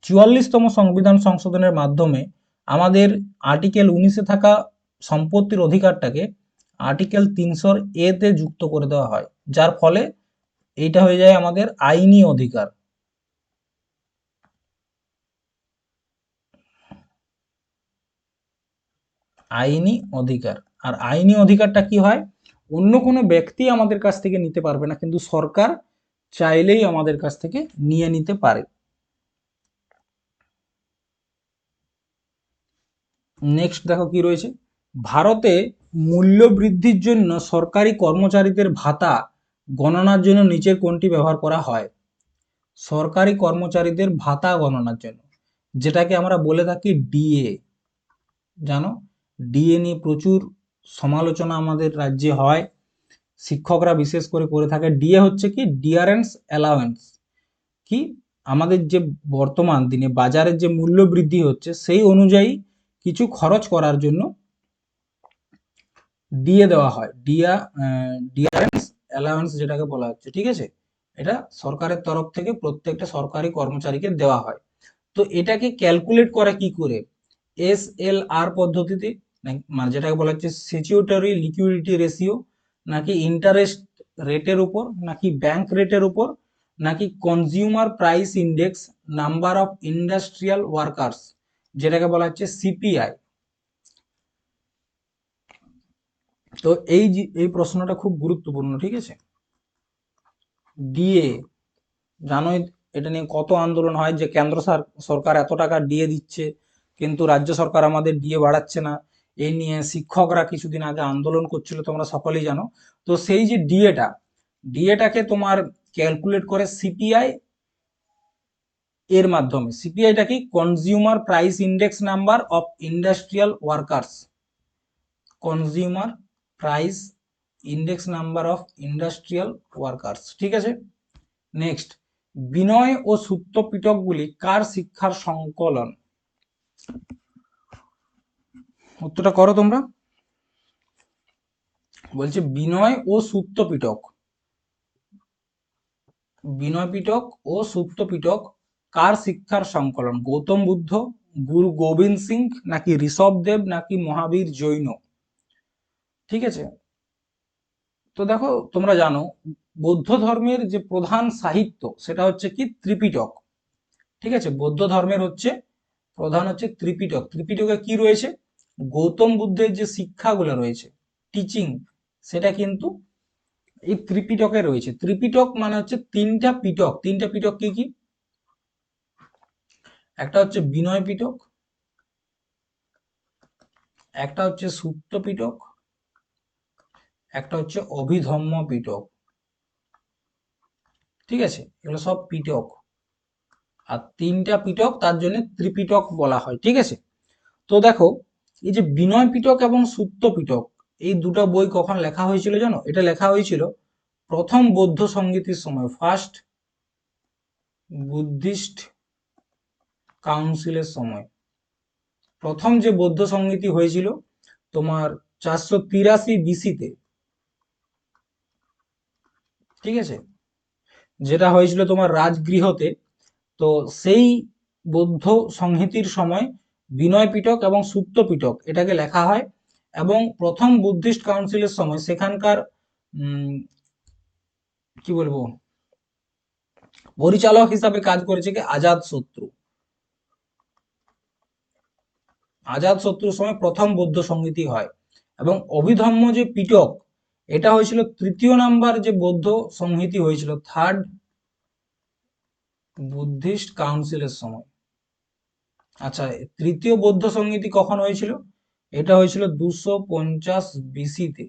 Speaker 1: 44তম সংবিধান সংশোধনের মাধ্যমে আমাদের আর্টিকেল 19-এ থাকা সম্পত্তির অধিকারটাকে আর্টিকেল 300 A-তে যুক্ত করে দেওয়া হয়, যার ফলে এইটা হয়ে যায় আমাদের আইনি অধিকার। আইনি অধিকার। আর আইনি অধিকারটা কি হয়, অন্য কোনো ব্যক্তি আমাদের কাছ থেকে নিতে পারবে না, কিন্তু সরকার চাইলেই আমাদের কাছ থেকে নিয়ে নিতে পারে। নেক্সট দেখো কি রয়েছে, ভারতে মূল্য বৃদ্ধির জন্য সরকারি কর্মচারীদের ভাতা গণনার জন্য নিচের কোনটি ব্যবহার করা হয়? সরকারি কর্মচারীদের ভাতা গণনার জন্য, যেটাকে আমরা বলে থাকি ডিএ, জানো, ডিএ নিয়ে প্রচুর সমালোচনা আমাদের রাজ্যে হয়, শিক্ষকরা বিশেষ করে করে থাকে। ডিএ হচ্ছে কি, ডিয়ারেন্স অ্যালাওয়েন্স, কি আমাদের যে বর্তমান দিনে বাজারের যে মূল্য বৃদ্ধি হচ্ছে সেই অনুযায়ী কিছু খরচ করার জন্য ডিএ দেওয়া হয়, ডিয়ারেন্স অ্যালাওয়েন্স যেটাকে বলা হচ্ছে, ঠিক আছে, এটা সরকারের তরফ থেকে প্রত্যেকটা সরকারি কর্মচারীকে দেওয়া হয়। তো এটাকে ক্যালকুলেট করে কি করে, SLR পদ্ধতিতে, মানে যেটাকে বলা হচ্ছে স্ট্যাটিউটরি লিকুইডিটি রেশিও, নাকি ইন্টারেস্ট রেটের উপর, নাকি ব্যাংক রেটের উপর, নাকি consumer price index number of industrial workers, যেটাকে বলা হচ্ছে সিপিআই। তো এই প্রশ্নটা খুব গুরুত্বপূর্ণ, ঠিক আছে। ডিএ, জানোই এটা নিয়ে কত আন্দোলন হয়, যে কেন্দ্র সরকার এত টাকা ডিএ দিচ্ছে কিন্তু রাজ্য সরকার আমাদের ডিএ বাড়াচ্ছে না, এই নিয়ে শিক্ষকরা কিছুদিন আগে আন্দোলন করছিল, তোমরা সকলেই জানো। তো সেই যে ডিএটাকে তোমার ক্যালকুলেট করে সিপিআই এর মাধ্যমে। সিপিআইটা কি, consumer price index number of industrial workers, consumer price index number of industrial workers, ঠিক আছে। নেক্সট, বিনয় ও সূত্র পিটকগুলি কার শিক্ষার সংকলন? উত্তরটা করো তোমরা। বলছে বিনয় ও সূত্র পিটক, বিনয় পিটক ও সূত্র পিটক কার শিক্ষার সংকলন? গৌতম বুদ্ধ, গুরু গোবিন্দ সিং, নাকি ঋষভ দেব, নাকি মহাবীর জৈন, ঠিক আছে। তো দেখো তোমরা জানো বৌদ্ধ ধর্মের যে প্রধান সাহিত্য সেটা হচ্ছে কি, ত্রিপিটক, ঠিক আছে। বৌদ্ধ ধর্মের হচ্ছে প্রধান হচ্ছে ত্রিপিটক। ত্রিপিটকে কি রয়েছে, গৌতম বুদ্ধের যে শিক্ষাগুলো রয়েছে, টিচিং, সেটা কিন্তু এই ত্রিপিটকে রয়েছে। ত্রিপিটক মানে হচ্ছে তিনটা পিটক। তিনটা পিটক কি কি, একটা হচ্ছে বিনয় পিটক, একটা হচ্ছে সূত্র পিটক, একটা হচ্ছে অভিধম্ম পিটক, ঠিক আছে, এগুলো সব পিটক। আর তিনটা পিটক, তার জন্য ত্রিপিটক বলা হয়, ঠিক আছে। তো দেখো এই যে বিনয় পিটক এবং সূত্র পিটক, এই দুটো বই কখন লেখা হয়েছিল জানো? এটা লেখা হয়েছিল প্রথম বৌদ্ধ সংগীতির সময়, ফার্স্ট বুদ্ধিস্ট কাউন্সিলের সময়। প্রথম যে বৌদ্ধ সংগীতি হয়েছিল তোমার 483 BC-তে, ঠিক আছে, যেটা হয়েছিল তোমার রাজগৃহতে। তো সেই বৌদ্ধ সংহিতির সময় বিনয় পিটক এবং সূত্র পিটক এটাকে লেখা হয়, এবং প্রথম বুদ্ধিস্ট কাউন্সিলের সময় সেখানকার কি বলবো, পরিচালক হিসাবে কাজ করেছে কি আজাদ শত্রু। আজাদ শত্রুর সময় প্রথম বৌদ্ধ সংগীতি হয়। এবং অভিধম্ম যে পিটক, এটা হয়েছিল তৃতীয় নাম্বার যে বৌদ্ধ সংহিতি হয়েছিল, থার্ড বুদ্ধিস্ট কাউন্সিলের সময়। আচ্ছা, তৃতীয় বৌদ্ধ সংগীতি কখন হয়েছিল? এটা হয়েছিল 250 বিসিতে।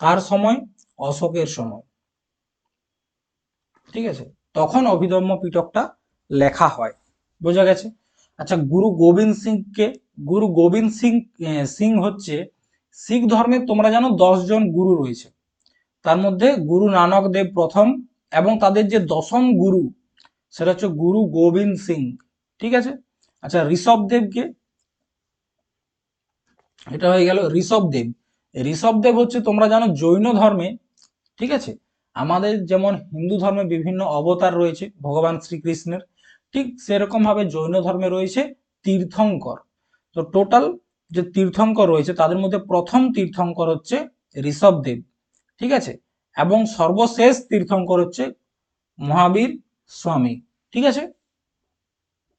Speaker 1: কার সময়? অশোকের সময়। ঠিক আছে, তখন অভিধম্ম পিটকটা লেখা হয়। বোঝা গেছে? আচ্ছা, গুরু গোবিন্দ সিংকে, গুরু গোবিন্দ সিং হচ্ছে শিখ ধর্মের, তোমরা জানো 10 জন গুরু রয়েছে। তার মধ্যে গুরু নানক দেব প্রথম, এবং তাদের যে দশম গুরু সেটা হচ্ছে গুরু গোবিন্দ সিং। ঠিক আছে। আচ্ছা, ঋষভ দেবকে, এটা হয়ে গেল ঋষভ দেব। ঋষভ দেব হচ্ছে তোমরা জানো জৈন ধর্মে, ঠিক আছে, আমাদের যেমন হিন্দু ধর্মে বিভিন্ন অবতার রয়েছে ভগবান শ্রীকৃষ্ণের, ঠিক সেরকম ভাবে জৈন ধর্মে রয়েছে তীর্থঙ্কর। তো টোটাল যে তীর্থঙ্কর রয়েছে তাদের মধ্যে প্রথম তীর্থঙ্কর হচ্ছে ঋষভ দেব। ঠিক আছে। এবং সর্বশেষ তীর্থঙ্কর হচ্ছে মহাবীর স্বামী। ঠিক আছে।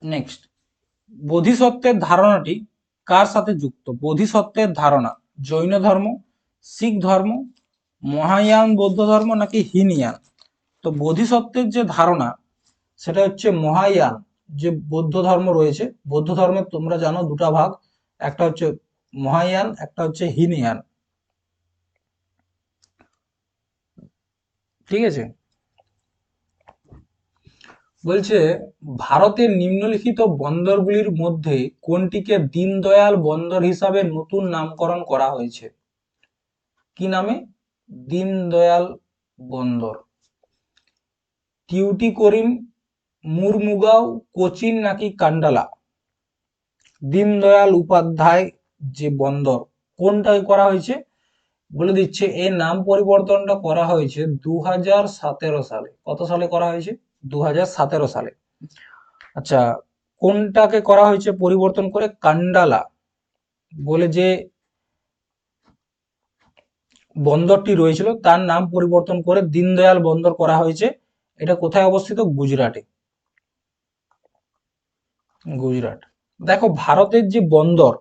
Speaker 1: নেক্সট, বোধিসত্ত্বের ধারণাটি কার সাথে যুক্ত? বোধিসত্ত্বের ধারণা জৈন ধর্ম, শিখ ধর্ম, মহায়ান বৌদ্ধ ধর্ম নাকি হিনয়ান? তো বোধিসত্ত্বের যে ধারণা সেটা হচ্ছে মহায়ান যে বৌদ্ধ ধর্ম রয়েছে, বৌদ্ধ ধর্মের তোমরা জানো দুটা ভাগ, একটা হচ্ছে মহায়ান, একটা হচ্ছে হিনয়ান। ঠিক আছে। বলছে ভারতের নিম্নলিখিত বন্দরগুলির মধ্যে কোনটিকে দীনদয়াল বন্দর হিসাবে নতুন নামকরণ করা হয়েছে? কি নামে? দীনদয়াল বন্দর। টিউটিকোরিন, মুরমুগাঁও, কোচিন নাকি কান্ডালা? দীনদয়াল উপাধ্যায় যে বন্দর, কোনটাকে করা হয়েছে বলে দিচ্ছে। এর নাম পরিবর্তনটা করা হয়েছে 2017 সালে। কত সালে করা হয়েছে? 2017 সালে। আচ্ছা, কোনটাকে করা হয়েছে পরিবর্তন করে? কান্ডালা বলে যে বন্দরটি রয়েছিল তার নাম পরিবর্তন করে দীনদয়াল বন্দর করা হয়েছে। এটা কোথায় অবস্থিত? গুজরাটে। গুজরাট। দেখো, ভারতের যে বন্দর,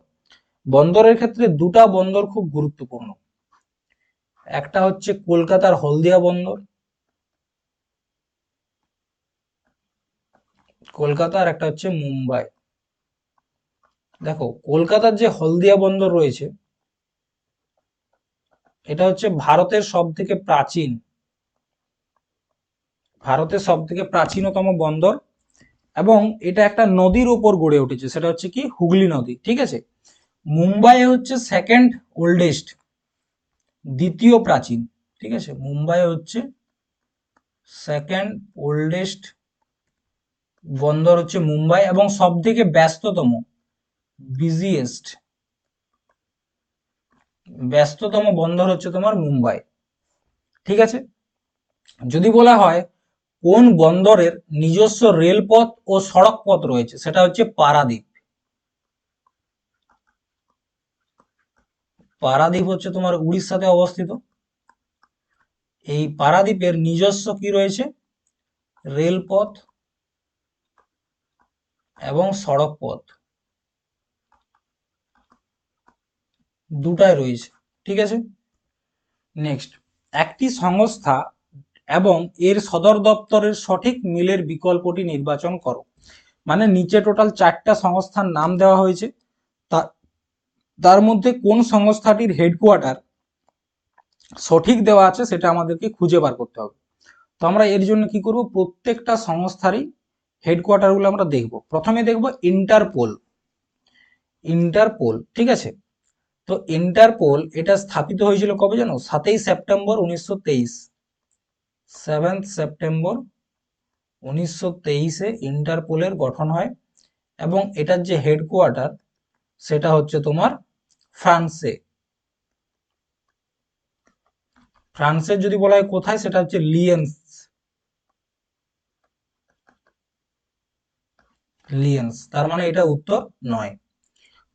Speaker 1: বন্দরের ক্ষেত্রে দুটা বন্দর খুব গুরুত্বপূর্ণ। একটা হচ্ছে কলকাতার হলদিয়া বন্দর, কলকাতা, আর একটা হচ্ছে মুম্বাই। দেখো, কলকাতার যে হলদিয়া বন্দর রয়েছে এটা হচ্ছে ভারতের সব থেকে প্রাচীনতম বন্দর, এবং এটা একটা নদীর উপর গড়ে উঠেছে, সেটা হচ্ছে কি হুগলি নদী। ঠিক আছে। মুম্বাই হচ্ছে সেকেন্ড ওল্ডেস্ট, দ্বিতীয় প্রাচীন। ঠিক আছে, মুম্বাই হচ্ছে সেকেন্ড ওল্ডেস্ট বন্দর হচ্ছে মুম্বাই, এবং সব থেকে ব্যস্ততম, বিজিয়েস্ট, ব্যস্ততম বন্দর হচ্ছে তোমার মুম্বাই। ঠিক আছে। যদি বলা হয় কোন বন্দরের নিজস্ব রেলপথ ও সড়ক পথ রয়েছে, সেটা হচ্ছে পারাদ্বীপ। পারাদ্বীপ হচ্ছে তোমার উড়িষ্যাতে অবস্থিত। এই পারাদ্বীপের নিজস্ব কি রয়েছে? রেলপথ এবং সড়ক পথ দুটাই রয়েছে। ঠিক আছে। নেক্সট, একটি সংস্থা এবং এর সদর দপ্তরের সঠিক মিলের বিকল্পটি নির্বাচন করো। মানে নিচে টোটাল 4টা সংস্থার নাম দেওয়া হয়েছে, তার মধ্যে কোন সংস্থাটির হেডকোয়ার্টার সঠিক দেওয়া আছে সেটা আমাদেরকে খুঁজে বার করতে হবে। তো আমরা এর জন্য কি করব? প্রত্যেকটা সংস্থারই হেডকোয়ার্টারগুলো আমরা দেখব। প্রথমে দেখব ইন্টারপোল। ইন্টারপোল, ঠিক আছে। তো ইন্টারপোল এটা স্থাপিত হয়েছিল কবে জানো? 7ই সেপ্টেম্বর 1923। 7 সেপ্টেম্বর 1923-এ ইন্টারপোলের গঠন হয়, এবং এটার যে হেডকোয়ার্টার সেটা হচ্ছে তোমার ফ্রান্সে। ফ্রান্সের যদি বলা হয় কোথায়, সেটা হচ্ছে লিয়েন্স। লিয়েন্স, তার মানে এটা উত্তর নয়।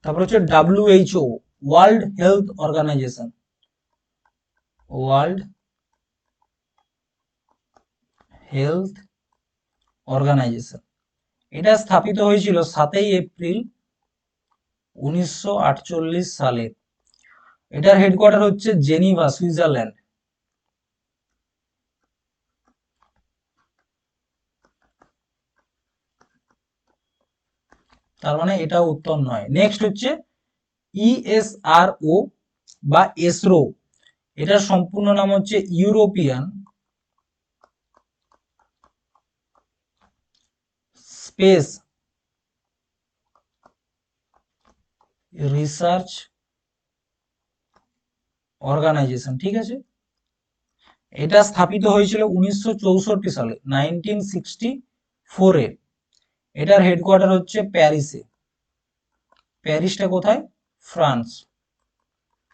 Speaker 1: তারপর হচ্ছে WHO, world health organization. World health organization. এটা স্থাপিত হয়েছিল 7 এপ্রিল 1948 সালে। এটার হেডকোয়ার্টার হচ্ছে জেনিভা, সুইজারল্যান্ড। তার মানে এটা উত্তর নয়। নেক্সট হচ্ছে ইএসআরও বা এসরো। এটার সম্পূর্ণ নাম হচ্ছে ইউরোপিয়ান স্পেস রিসার্চ অর্গানাইজেশন। ঠিক আছে, এটা স্থাপিত হয়েছিল 1964 সালে, 1964-এ। এটার হেডকোয়ার্টার হচ্ছে প্যারিসে। প্যারিসটা কোথায়? ফ্রান্স।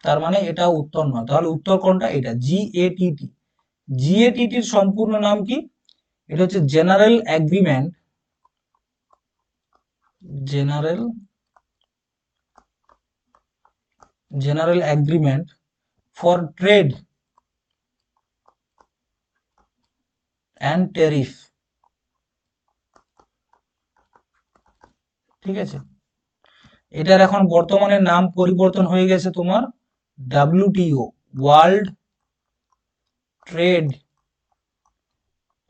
Speaker 1: তার মানে এটা উত্তর নয়। তাহলে উত্তর কোনটা? এটা জিএটিটি। জিএটিটির সম্পূর্ণ নাম কি? এটা হচ্ছে general agreement, general agreement for trade and tariff. ঠিক আছে, এটার এখন বর্তমানে নাম পরিবর্তন হয়ে গেছে তোমার ডাব্লিউটিও, ওয়ার্ল্ড ট্রেড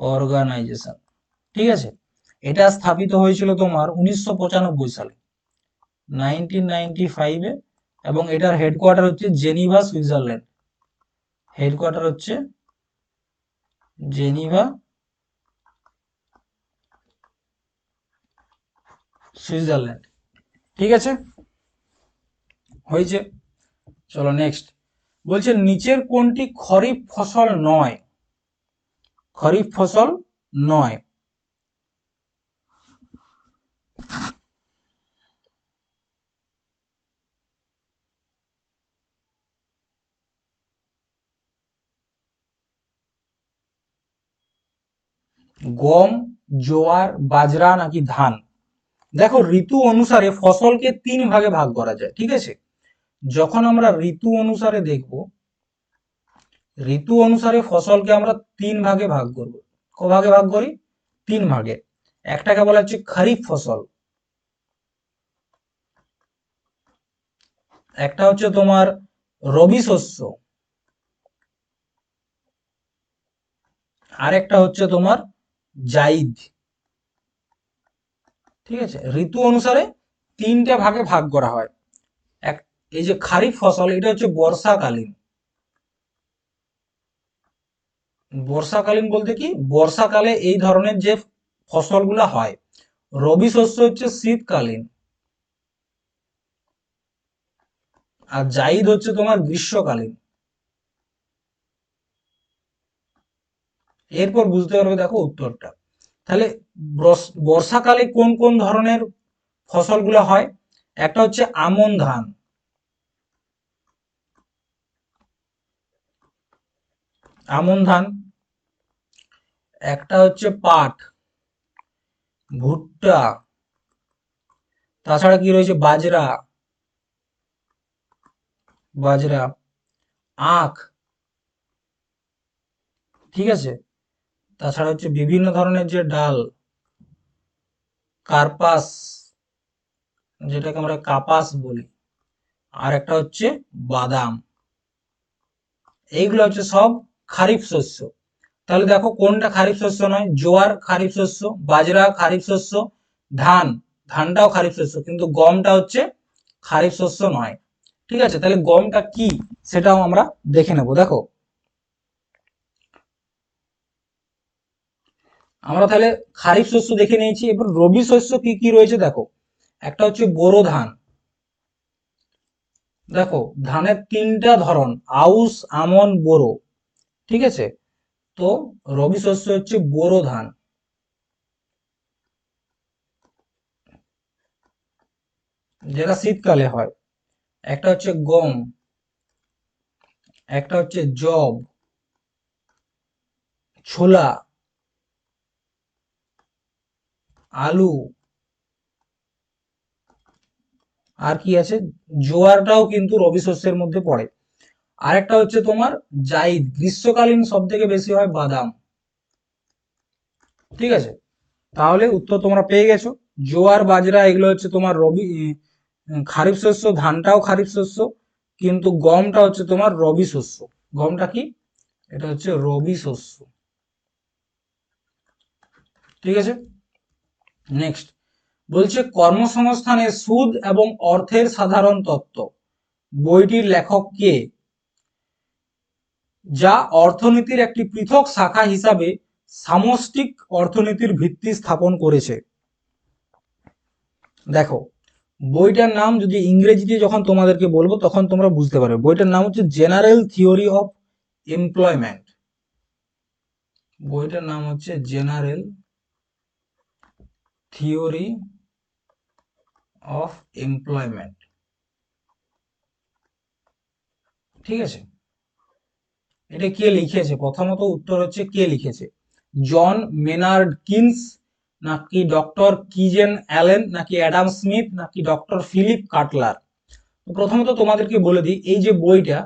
Speaker 1: অর্গানাইজেশন। ঠিক আছে, এটা স্থাপিত হয়েছিল তোমার 1995 সালে, 1995-এ, এবং এটার হেডকোয়ার্টার হচ্ছে জেনিভা, সুইজারল্যান্ড। হেডকোয়ার্টার হচ্ছে জেনিভা, সুইজারল্যান্ড। ঠিক আছে, হয়েছে। চলো নেক্সট। বলছে নিচের কোনটি খরিফ ফসল নয়? খরিফ ফসল নয়। গম, জোয়ার, বাজরা নাকি ধান? দেখো, ঋতু অনুসারে ফসলকে 3 ভাগে ভাগ করা যায়। ঠিক আছে, যখন আমরা ঋতু অনুসারে দেখব, ঋতু অনুসারে ফসলকে আমরা 3 ভাগে ভাগ করব। কভাগে ভাগ করি? 3 ভাগে। একটাকে বলা হচ্ছে খরিফ ফসল, একটা হচ্ছে তোমার রবি শস্য, আর একটা হচ্ছে তোমার জাইদ। ঠিক আছে, ঋতু অনুসারে 3টে ভাগে ভাগ করা হয়। এক, এই যে খারিফ ফসল, এটা হচ্ছে বর্ষাকালীন। বর্ষাকালীন বলতে কি, বর্ষাকালে এই ধরনের যে ফসলগুলো হয়। রবি শস্য হচ্ছে শীতকালীন, আর জাইদ হচ্ছে তোমার গ্রীষ্মকালীন। এরপর বুঝতে পারবে, দেখো উত্তরটা। তাহলে বর্ষাকালে কোন কোন ধরনের ফসলগুলো হয়? একটা হচ্ছে আমন ধান, আমন ধান। একটা হচ্ছে পাট, ভুট্টা, তাছাড়া কি রয়েছে? বাজরা, বাজরা, আখ। ঠিক আছে, তাছাড়া হচ্ছে বিভিন্ন ধরনের যে ডাল, কার্পাস, যেটাকে আমরা কাপাস বলি, আর একটা হচ্ছে বাদাম। এইগুলো হচ্ছে সব খারিফ শস্য। তাহলে দেখো কোনটা খারিফ শস্য নয়? জোয়ার খারিফ শস্য, বাজরা খারিফ শস্য, ধান, ধানটাও খারিফ শস্য, কিন্তু গমটা হচ্ছে খারিফ শস্য নয়। ঠিক আছে, তাহলে গমটা কি সেটাও আমরা দেখে নেব। দেখো, আমরা তাহলে খারিফ শস্য দেখে নিয়েছি, এবার রবি শস্য কি কি রয়েছে দেখো। একটা হচ্ছে বোরো ধান। দেখো, ধানের 3টা ধরন, আউশ, আমন, বোরো। ঠিক আছে, তো রবি শস্য হচ্ছে বোরো ধান, যেটা শীতকালে হয়। একটা হচ্ছে গম, একটা হচ্ছে জব, ছোলা, আলু, আর কি আছে? জোয়ারটাও কিন্তু রবি শস্যের মধ্যে পড়ে। আরেকটা হচ্ছে তোমার জাইদ, গ্রীষ্মকালীন সব থেকে বেশি হয় বাদাম। ঠিক আছে, তাহলে উত্তর তোমরা পেয়ে গেছো। জোয়ার বাজরা এগুলো হচ্ছে তোমার খারিফ শস্য, ধানটাও খারিফ শস্য, কিন্তু গমটা হচ্ছে তোমার রবি শস্য। গমটা কি? এটা হচ্ছে রবি শস্য। ঠিক আছে, নেক্সট বলছে কর্মসংস্থানের সুদ এবং অর্থের সাধারণ তত্ত্ব, বইটির লেখক কে? যা অর্থনীতির একটি পৃথক শাখা হিসাবে সামষ্টিক অর্থনীতির ভিত্তি স্থাপন করেছে। দেখো, বইটার নাম যদি ইংরেজিতে যখন তোমাদেরকে বলবো তখন তোমরা বুঝতে পারবে। বইটার নাম হচ্ছে জেনারেল থিওরি অফ এমপ্লয়মেন্ট। বইটার নাম হচ্ছে জেনারেল থিওরি অফ এমপ্লয়মেন্ট। ঠিক আছে, এটা কে লিখেছে? প্রথমত উত্তর হচ্ছে কে লিখেছে, জন মেনার্ড কিনস, নাকি ডক্টর কিজেন অ্যালেন, নাকি অ্যাডাম স্মিথ, নাকি ডক্টর ফিলিপ কাটলার? প্রথমত তোমাদেরকে বলে দিই, এই যে বইটা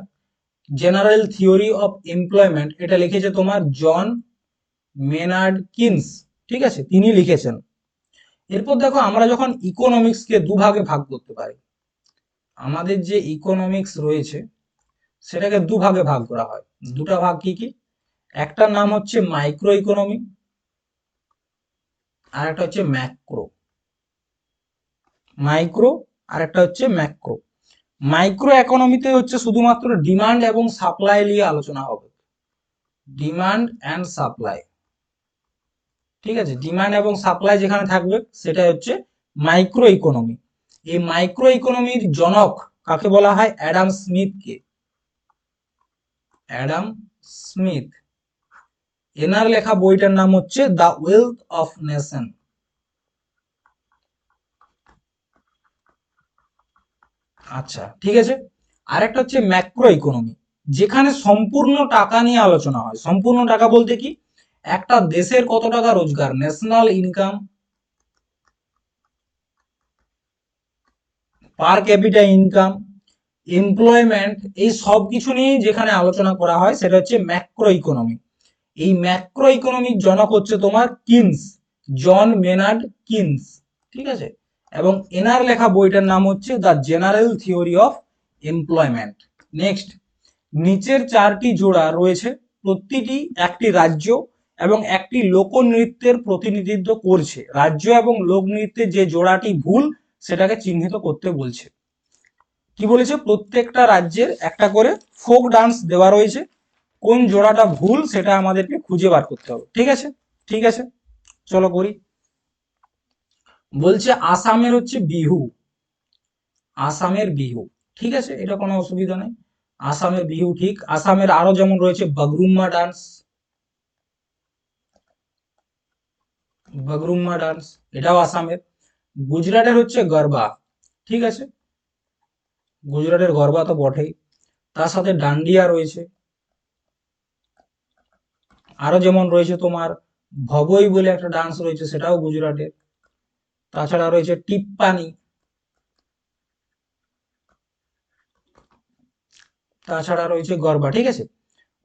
Speaker 1: জেনারেল থিওরি অফ এমপ্লয়মেন্ট, এটা লিখেছে তোমার জন মেনার্ড কিনস। ঠিক আছে, তিনি লিখেছেন। এরপর দেখো, আমরা যখন ইকোনমিক্সকে দুভাগে ভাগ করতে পারি, আমাদের যে ইকোনমিক্স রয়েছে সেটাকে দুভাগে ভাগ করা হয়। দুটা ভাগ কি কি? একটার নাম হচ্ছে মাইক্রো ইকোনমি, আর একটা হচ্ছে ম্যাক্রো। মাইক্রো আর একটা হচ্ছে ম্যাক্রো। মাইক্রো ইকোনমিতে হচ্ছে শুধুমাত্র ডিমান্ড এবং সাপ্লাই নিয়ে আলোচনা হবে। Demand and supply. ঠিক আছে, ডিমান্ড এবং সাপ্লাই যেখানে থাকবে সেটা হচ্ছে মাইক্রো ইকোনমি। এই মাইক্রো ইকোনমির জনক কাকে বলা হয়? অ্যাডাম স্মিথকে। অ্যাডাম স্মিথ, এনার লেখা বইটার নাম হচ্ছে দ্য ওয়েলথ অফ নেশন। আচ্ছা, ঠিক আছে। আরেকটা হচ্ছে ম্যাক্রো ইকোনমি, যেখানে সম্পূর্ণ টাকা নিয়ে আলোচনা হয়। সম্পূর্ণ টাকা বলতে কি? একটা দেশের কত টাকা রোজগার, ন্যাশনাল ইনকাম, পার ক্যাপিটা ইনকাম, এমপ্লয়মেন্ট, এই সব কিছু নিয়ে যেখানে আলোচনা করা হয় সেটা হচ্ছে ম্যাক্রো ইকোনমি। এই ম্যাক্রো ইকোনমির জনক হচ্ছে তোমার কিনস, জন মেনার্ড কিনস। ঠিক আছে, এবং এনার লেখা বইটার নাম হচ্ছে the general theory of employment. Next, নিচের চারটি জোড়া রয়েছে, প্রতিটি একটি রাজ্য এবং একটি লোকনৃত্যের প্রতিনিধিত্ব করছে। রাজ্য এবং লোকনৃত্যের যে জোড়াটি ভুল সেটাকে চিহ্নিত করতে বলছে। কি বলেছে? প্রত্যেকটা রাজ্যের একটা করে ফোক ডান্স দেওয়া রয়েছে, কোন জোড়াটা ভুল সেটা আমাদেরকে খুঁজে বার করতে হবে। ঠিক আছে, ঠিক আছে, চলো করি। বলছে আসামের হচ্ছে বিহু, আসামের বিহু। ঠিক আছে, এটা কোনো অসুবিধা নেই, আসামের বিহু ঠিক। আসামের আরো যেমন রয়েছে বাগরুম্মা ডান্স, বাগরুম্মা ডান্স, এটাও আসামের। গুজরাটের হচ্ছে গরবা। ঠিক আছে, গুজরাটের গরবা তো বটেই, তার সাথে ডান্ডিয়া রয়েছে। আরো যেমন রয়েছে তোমার ভবই বলে একটা ডান্স রয়েছে, সেটাও গুজরাটের। তাছাড়া রয়েছে টিপ্পানি, তাছাড়া রয়েছে গরবা। ঠিক আছে,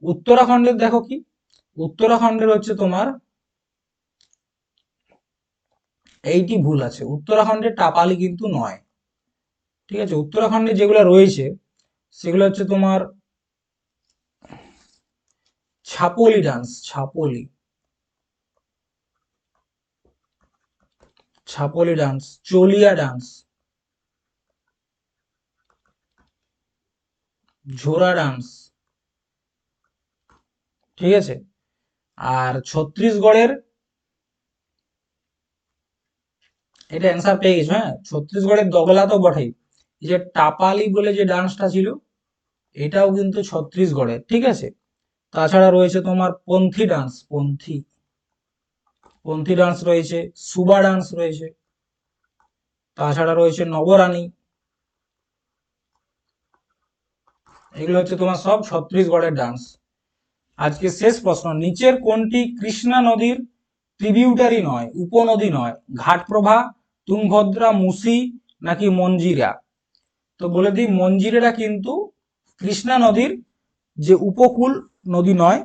Speaker 1: উত্তরাখণ্ডের দেখো কি, উত্তরাখণ্ডের হচ্ছে তোমার এইটি ভুল আছে, উত্তরাখণ্ডের টাপালি কিন্তু নয়। ঠিক আছে, উত্তরাখণ্ডে যেগুলো রয়েছে সেগুলো হচ্ছে তোমার ছাপলি ডান্স, ছাপলি, ছাপলি ডান্স, চলিয়া ডান্স, ঝোরা ডান্স। ঠিক আছে, আর ছত্তিশগড়ের, এটা অ্যান্সার পেয়ে গেছো। হ্যাঁ, ছত্তিশগড়ের দগলা তো বটেই, এই যে টাপালি বলে যে ডান্সটা ছিল এটাও কিন্তু ছত্তিশগড়ের। ঠিক আছে, তাছাড়া রয়েছে তোমার পন্থী ডান্স, পন্থী, পন্থী ডান্স রয়েছে, সুবা ডান্স রয়েছে, তাছাড়া রয়েছে নবরানী। এগুলো হচ্ছে তোমার সব ছত্তিশগড়ের ডান্স। আজকে শেষ প্রশ্ন, নিচের কোনটি কৃষ্ণা নদীর ট্রিবিউটারি নয়, উপনদী নয়? ঘাটপ্রভা, তুঙ্গভদ্রা, মুসি, নাকি মঞ্জিরা? তো বলে দিই, মঞ্জিরাটা কিন্তু কৃষ্ণা নদীর যে উপকূল নদী নয়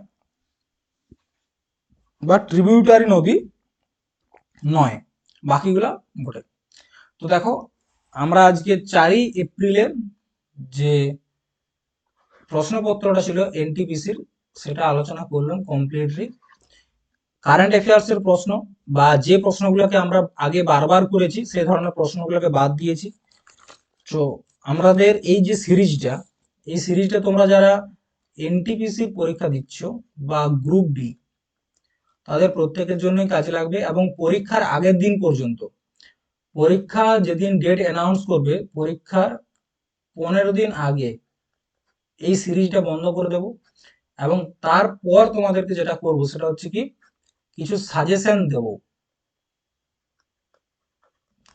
Speaker 1: বা ট্রিবিউটারি নদী, নয়, বাকিগুলা ভোটে। তো দেখো আমরা আজকে 4ই এপ্রিলের যে প্রশ্নপত্রটা ছিল এনটিপিসির সেটা আলোচনা করলাম কমপ্লিটলি। কারেন্ট অ্যাফেয়ার্সের প্রশ্ন বা যে প্রশ্নগুলোকে আমরা আগে বারবার করেছি সেই ধরনের প্রশ্নগুলোকে বাদ দিয়েছি। তো আমাদের এই যে সিরিজটা, এই সিরিজটা তোমরা যারা এনটিপিসির পরীক্ষা দিচ্ছ বা গ্রুপ ডি তাদের প্রত্যেকের জন্যই কাজে লাগবে। এবং পরীক্ষার আগের দিন পর্যন্ত, পরীক্ষা যেদিন ডেট অ্যানাউন্স করবে পরীক্ষার 15 দিন আগে এই সিরিজটা বন্ধ করে দেব। এবং তারপর তোমাদেরকে যেটা করব সেটা হচ্ছে কি কিছু সাজেশন দেব,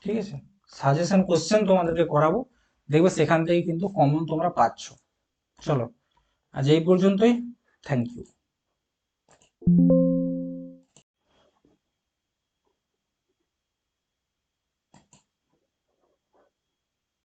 Speaker 1: ঠিক আছে? সাজেশন কোশ্চেন তোমাদেরকে করাবো, দেখবে সেখান থেকে কিন্তু কমন তোমরা পাচ্ছ। চলো আজ এই পর্যন্তই, থ্যাংক ইউ।